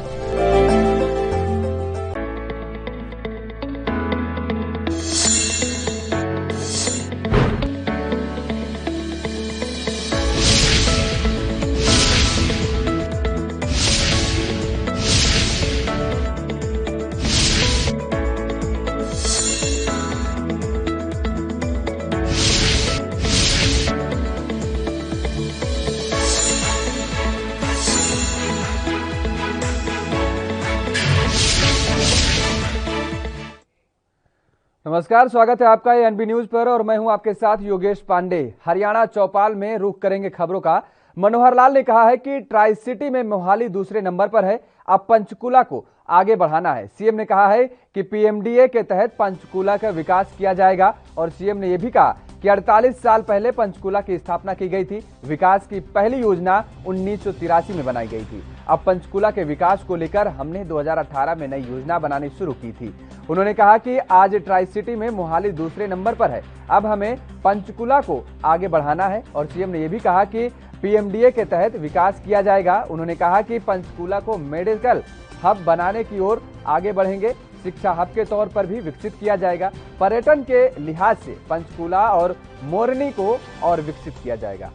नमस्कार, स्वागत है आपका एनबी न्यूज पर और मैं हूं आपके साथ योगेश पांडे। हरियाणा चौपाल में रुख करेंगे खबरों का। मनोहर लाल ने कहा है कि ट्राई सिटी में मोहाली दूसरे नंबर पर है, अब पंचकूला को आगे बढ़ाना है। सीएम ने कहा है कि पीएमडीए के तहत पंचकूला का विकास किया जाएगा और सीएम ने यह भी कहा कि 48 साल पहले पंचकूला की स्थापना की गई थी। विकास की पहली योजना 1983 में बनाई गई थी। अब पंचकूला के विकास को लेकर हमने 2018 में नई योजना बनानी शुरू की थी। उन्होंने कहा कि आज ट्राई सिटी में मोहाली दूसरे नंबर पर है, अब हमें पंचकूला को आगे बढ़ाना है और सीएम ने यह भी कहा कि पीएमडीए के तहत विकास किया जाएगा। उन्होंने कहा कि पंचकूला को मेडिकल हब बनाने की ओर आगे बढ़ेंगे, शिक्षा हब के तौर पर भी विकसित किया जाएगा। पर्यटन के लिहाज से पंचकूला और मोरनी को और विकसित किया जाएगा।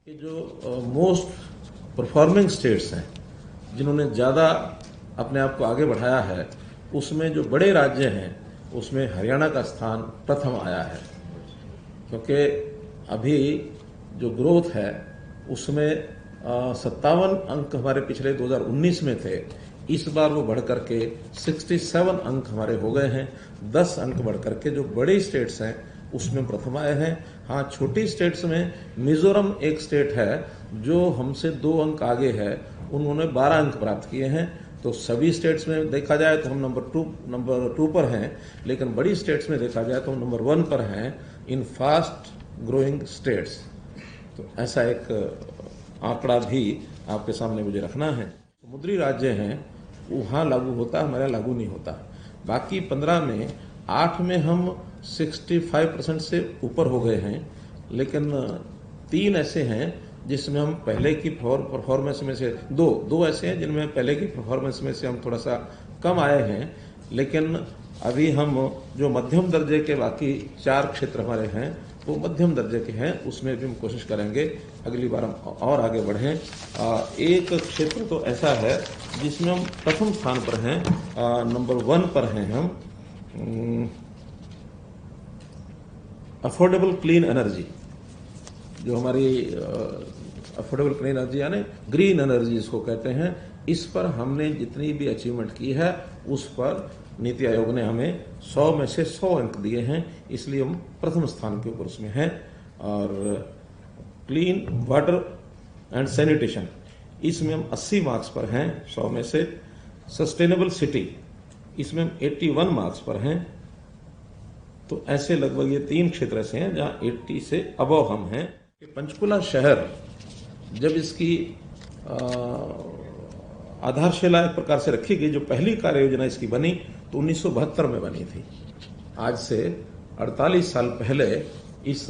जो मोस्ट परफॉर्मिंग स्टेट्स हैं, जिन्होंने ज़्यादा अपने आप को आगे बढ़ाया है, उसमें जो बड़े राज्य हैं उसमें हरियाणा का स्थान प्रथम आया है, क्योंकि अभी जो ग्रोथ है उसमें 57 अंक हमारे पिछले 2019 में थे, इस बार वो बढ़ करके 67 अंक हमारे हो गए हैं। 10 अंक बढ़ करके जो बड़ी स्टेट्स हैं उसमें प्रथम आए हैं। हाँ, छोटी स्टेट्स में मिजोरम एक स्टेट है जो हमसे 2 अंक आगे है, उन्होंने 12 अंक प्राप्त किए हैं। तो सभी स्टेट्स में देखा जाए तो हम नंबर 2 पर हैं, लेकिन बड़ी स्टेट्स में देखा जाए तो हम नंबर 1 पर हैं इन फास्ट ग्रोइंग स्टेट्स। तो ऐसा एक आंकड़ा भी आपके सामने मुझे रखना है। समुद्री राज्य हैं वहाँ लागू होता है, हमारे लागू नहीं होता। बाकी 15 में 8 में हम 65% से ऊपर हो गए हैं, लेकिन 3 ऐसे हैं जिसमें हम पहले की परफॉर्मेंस में से दो ऐसे हैं जिनमें पहले की परफॉर्मेंस में से हम थोड़ा सा कम आए हैं। लेकिन अभी हम जो मध्यम दर्जे के बाकी 4 क्षेत्र हमारे हैं वो मध्यम दर्जे के हैं, उसमें भी हम कोशिश करेंगे अगली बार हम और आगे बढ़ें। एक क्षेत्र तो ऐसा है जिसमें हम प्रथम स्थान पर हैं, नंबर 1 पर हैं हम, अफोर्डेबल क्लीन एनर्जी। जो हमारी अफोर्डेबल क्लीन एनर्जी यानी ग्रीन एनर्जी इसको कहते हैं, इस पर हमने जितनी भी अचीवमेंट की है उस पर नीति आयोग ने हमें 100 में से 100 अंक दिए हैं, इसलिए हम प्रथम स्थान के ऊपर उसमें हैं। और क्लीन वाटर एंड सैनिटेशन, इसमें हम 80 मार्क्स पर हैं 100 में से। सस्टेनेबल सिटी, इसमें हम 81 मार्क्स पर हैं। तो ऐसे लगभग ये 3 क्षेत्र ऐसे हैं जहां 80 से अबव हम हैं। पंचकुला शहर जब इसकी आधारशिला एक प्रकार से रखी गई, जो पहली कार्य योजना इसकी बनी तो 1972 में बनी थी। आज से 48 साल पहले इस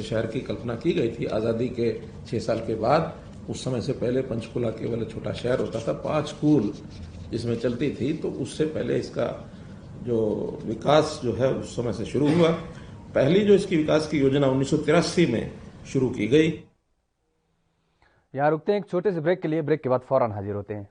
शहर की कल्पना की गई थी आज़ादी के 6 साल के बाद। उस समय से पहले पंचकुला केवल छोटा शहर होता था, 5 स्कूल जिसमें चलती थी। तो उससे पहले इसका जो विकास जो है उस समय से शुरू हुआ। पहली जो इसकी विकास की योजना 1983 में शुरू की गई। यहाँ रुकते हैं एक छोटे से ब्रेक के लिए, ब्रेक के बाद फौरन हाजिर होते हैं।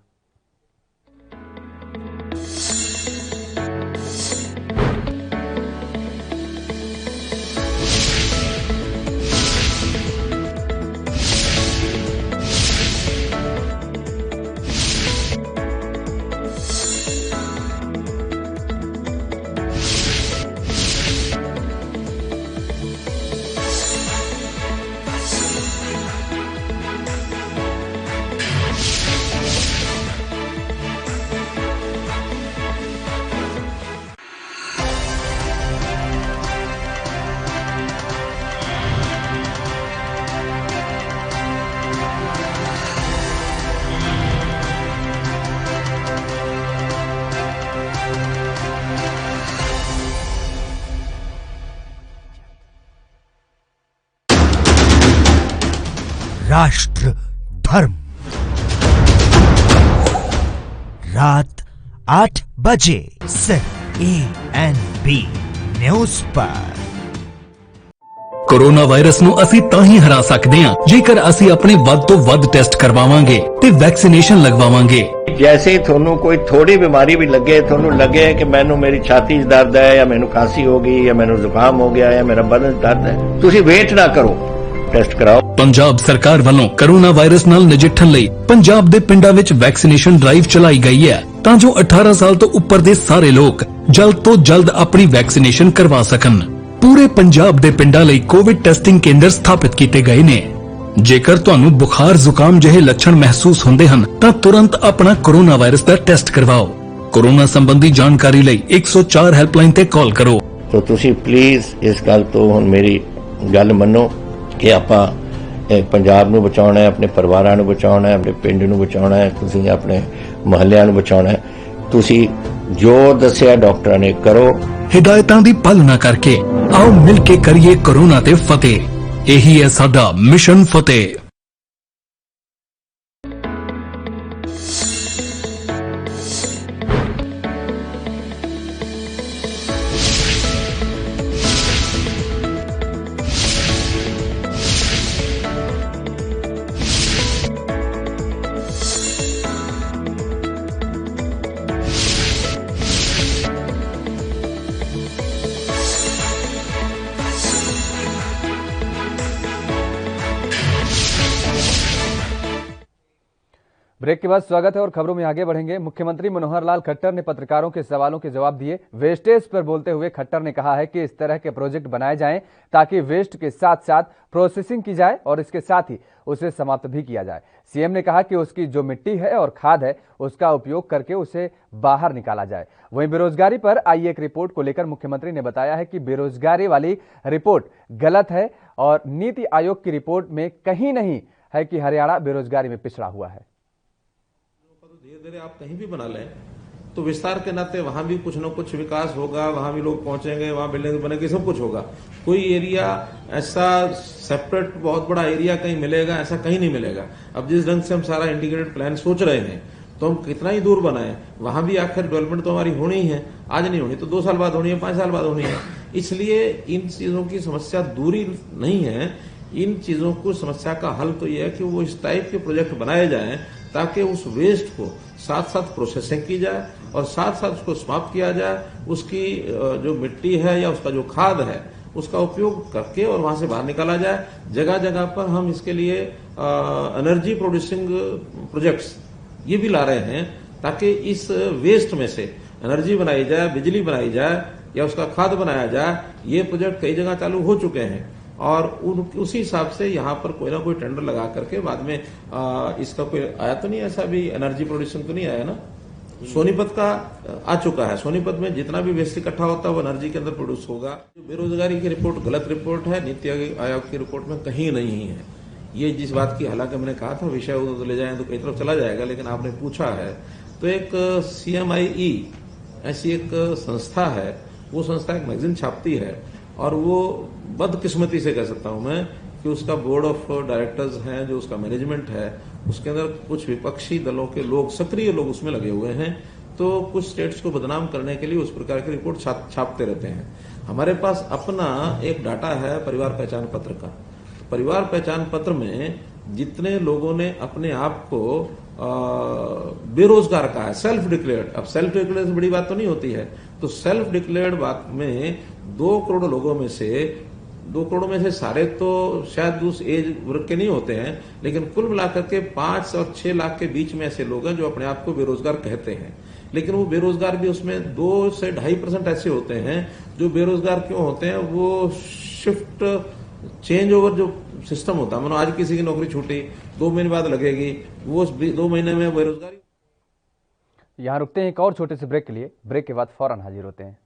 राष्ट्र धर्म, रात 8 बजे सिर्फ ANB न्यूज़ पर। कोरोना वायरस ਨੂੰ ਅਸੀਂ ਤਾਂ ਹੀ ਹਰਾ ਸਕਦੇ ਹਾਂ ਜੇਕਰ ਅਸੀਂ ਆਪਣੇ ਵੱਧ ਤੋਂ ਵੱਧ ਟੈਸਟ ਕਰਵਾਵਾਂਗੇ ਤੇ ਵੈਕਸੀਨੇਸ਼ਨ ਲਗਵਾਵਾਂਗੇ। जैसे ही थोनू कोई थोड़ी बीमारी भी लगे, थोनू लगे कि मैनू मेरी छाती च दर्द है या मैनू खांसी हो गई या मैनू जुकाम हो गया या मेरा बदन च दर्द है, तुसी वेट ना करो, टेस्ट कराओ। ਪੰਜਾਬ ਸਰਕਾਰ ਵੱਲੋਂ ਕੋਰੋਨਾ ਵਾਇਰਸ ਨਾਲ ਨਜਿੱਠਣ ਲਈ ਪੰਜਾਬ ਦੇ ਪਿੰਡਾਂ ਵਿੱਚ ਵੈਕਸੀਨੇਸ਼ਨ ਡਰਾਈਵ ਚਲਾਈ ਗਈ ਹੈ ਤਾਂ ਜੋ 18 ਸਾਲ ਤੋਂ ਉੱਪਰ ਦੇ ਸਾਰੇ ਲੋਕ ਜਲਦ ਤੋਂ ਜਲਦ ਆਪਣੀ ਵੈਕਸੀਨੇਸ਼ਨ ਕਰਵਾ ਸਕਣ। ਪੂਰੇ ਪੰਜਾਬ ਦੇ ਪਿੰਡਾਂ ਲਈ ਕੋਵਿਡ ਟੈਸਟਿੰਗ ਕੇਂਦਰ ਸਥਾਪਿਤ ਕੀਤੇ ਗਏ ਨੇ। ਜੇਕਰ ਤੁਹਾਨੂੰ ਬੁਖਾਰ ਜ਼ੁਕਾਮ ਜਿਹੇ ਲੱਛਣ ਮਹਿਸੂਸ ਹੁੰਦੇ ਹਨ ਤਾਂ ਤੁਰੰਤ ਆਪਣਾ ਕੋਰੋਨਾ ਵਾਇਰਸ ਦਾ ਟੈਸਟ ਕਰਵਾਓ। ਕੋਰੋਨਾ ਸੰਬੰਧੀ ਜਾਣਕਾਰੀ ਲਈ 104 ਹੈਲਪਲਾਈਨ ਤੇ ਕਾਲ ਕਰੋ। तो तुसी प्लीज इस गल तो हुण मेरी गल मनो कि आपां पंजाब नूं बचाउणा है, अपने परिवारां नूं बचाउणा है, अपने पिंड नूं बचाउणा है, तुसी अपने मुहल्लियां नूं बचाउणा है। तुसी जो दस्सिया डॉक्टरां ने करो। हिदायतां दी पालना करके आओ मिल के करिए कोरोना ते फतेह। यही है साडा मिशन फतेह। ब्रेक के बाद स्वागत है और खबरों में आगे बढ़ेंगे। मुख्यमंत्री मनोहर लाल खट्टर ने पत्रकारों के सवालों के जवाब दिए। वेस्टेज पर बोलते हुए खट्टर ने कहा है कि इस तरह के प्रोजेक्ट बनाए जाएं ताकि वेस्ट के साथ साथ प्रोसेसिंग की जाए और इसके साथ ही उसे समाप्त भी किया जाए। सीएम ने कहा कि उसकी जो मिट्टी है और खाद है उसका उपयोग करके उसे बाहर निकाला जाए। वहीं बेरोजगारी पर आई एक रिपोर्ट को लेकर मुख्यमंत्री ने बताया है कि बेरोजगारी वाली रिपोर्ट गलत है और नीति आयोग की रिपोर्ट में कहीं नहीं है कि हरियाणा बेरोजगारी में पिछड़ा हुआ है। धीरे धीरे आप कहीं भी बना लें तो विस्तार के नाते वहां भी कुछ न कुछ विकास होगा, वहां भी लोग पहुंचेंगे, वहां बिल्डिंग बनेगी, सब कुछ होगा। कोई एरिया ऐसा सेपरेट बहुत बड़ा एरिया कहीं मिलेगा, ऐसा कहीं नहीं मिलेगा। अब जिस ढंग से हम सारा इंटीग्रेटेड प्लान सोच रहे हैं तो हम कितना ही दूर बनाएं, वहां भी आखिर डेवलपमेंट तो हमारी होनी ही है। आज नहीं होनी तो 2 साल बाद होनी है, 5 साल बाद होनी है। इसलिए इन चीजों की समस्या दूरी नहीं है। इन चीजों को समस्या का हल तो यह है कि वो इस टाइप के प्रोजेक्ट बनाए जाएं ताकि उस वेस्ट को साथ साथ प्रोसेसिंग की जाए और साथ साथ उसको समाप्त किया जाए। उसकी जो मिट्टी है या उसका जो खाद है उसका उपयोग करके और वहां से बाहर निकाला जाए। जगह जगह पर हम इसके लिए एनर्जी प्रोड्यूसिंग प्रोजेक्ट्स ये भी ला रहे हैं ताकि इस वेस्ट में से एनर्जी बनाई जाए, बिजली बनाई जाए या उसका खाद बनाया जाए। ये प्रोजेक्ट कई जगह चालू हो चुके हैं और उसी हिसाब से यहाँ पर कोई ना कोई टेंडर लगा करके बाद में इसका कोई आया तो नहीं, ऐसा भी एनर्जी प्रोड्यूसिंग तो नहीं आया ना। सोनीपत का आ चुका है। सोनीपत में जितना भी वेस्ट इकट्ठा होता है वो एनर्जी के अंदर प्रोड्यूस होगा। बेरोजगारी की रिपोर्ट गलत रिपोर्ट है, नीति आयोग की रिपोर्ट में कहीं नहीं है। ये जिस बात की, हालांकि मैंने कहा था विषय उधर ले जाए तो कई तरफ चला जाएगा, लेकिन आपने पूछा है तो एक CMIE ऐसी एक संस्था है, वो संस्था एक मैगजीन छापती है और वो बदकिस्मती से कह सकता हूं मैं कि उसका बोर्ड ऑफ डायरेक्टर्स हैं, जो उसका मैनेजमेंट है, उसके अंदर कुछ विपक्षी दलों के लोग, सक्रिय लोग उसमें लगे हुए हैं। तो कुछ स्टेट्स को बदनाम करने के लिए उस प्रकार की रिपोर्ट छापते रहते हैं। हमारे पास अपना एक डाटा है परिवार पहचान पत्र का। परिवार पहचान पत्र में जितने लोगों ने अपने आप को बेरोजगार कहा है, सेल्फ डिक्लेयर्ड। अब सेल्फ डिक्लेयर्ड बड़ी बात तो नहीं होती है, तो सेल्फ डिक्लेयर्ड बात में 2 करोड़ लोगों में से 2 करोड़ में से सारे तो शायद उस एज वर्ग के नहीं होते हैं, लेकिन कुल मिलाकर के 5 और 6 लाख के बीच में ऐसे लोग हैं जो अपने आप को बेरोजगार कहते हैं। लेकिन वो बेरोजगार भी उसमें 2 से 2.5% ऐसे होते हैं जो बेरोजगार क्यों होते हैं, वो शिफ्ट चेंज ओवर जो सिस्टम होता है, मानो आज किसी की नौकरी छूटी, 2 महीने बाद लगेगी, वो 2 महीने में बेरोजगारी। यहां रुकते हैं एक और छोटे से ब्रेक के लिए। ब्रेक के बाद फौरन हाजिर होते हैं।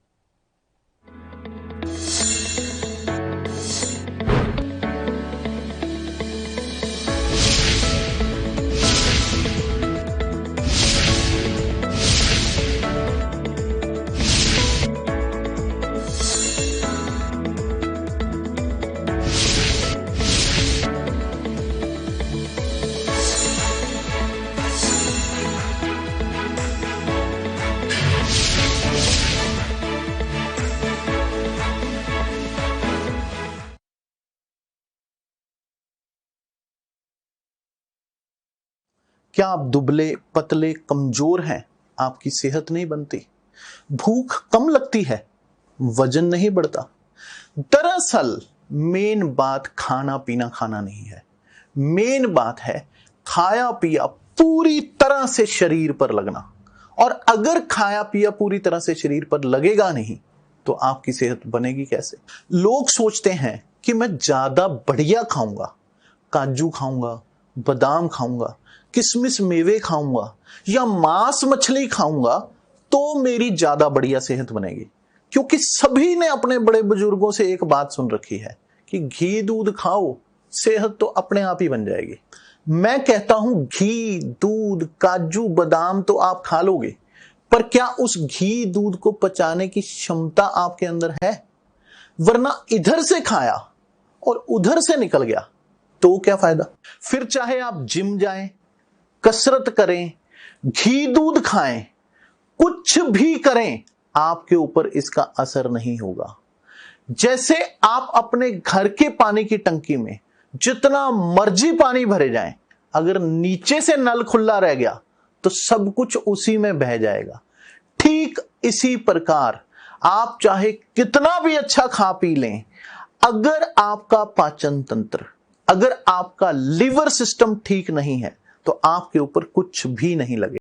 क्या आप दुबले पतले कमजोर हैं? आपकी सेहत नहीं बनती, भूख कम लगती है, वजन नहीं बढ़ता? दरअसल मेन बात खाना पीना खाना नहीं है, मेन बात है खाया पिया पूरी तरह से शरीर पर लगना। और अगर खाया पिया पूरी तरह से शरीर पर लगेगा नहीं तो आपकी सेहत बनेगी कैसे? लोग सोचते हैं कि मैं ज्यादा बढ़िया खाऊंगा, काजू खाऊंगा, बादाम खाऊंगा, किशमिश मेवे खाऊंगा या मांस मछली खाऊंगा तो मेरी ज्यादा बढ़िया सेहत बनेगी। क्योंकि सभी ने अपने बड़े बुजुर्गों से एक बात सुन रखी है कि घी दूध खाओ, सेहत तो अपने आप ही बन जाएगी। मैं कहता हूं घी दूध काजू बादाम तो आप खा लोगे, पर क्या उस घी दूध को पचाने की क्षमता आपके अंदर है? वरना इधर से खाया और उधर से निकल गया तो क्या फायदा? फिर चाहे आप जिम जाएं, कसरत करें, घी दूध खाएं, कुछ भी करें, आपके ऊपर इसका असर नहीं होगा। जैसे आप अपने घर के पानी की टंकी में जितना मर्जी पानी भरे जाएं, अगर नीचे से नल खुला रह गया तो सब कुछ उसी में बह जाएगा। ठीक इसी प्रकार आप चाहे कितना भी अच्छा खा पी लें, अगर आपका पाचन तंत्र, अगर आपका लिवर सिस्टम ठीक नहीं है तो आपके ऊपर कुछ भी नहीं लगेगा।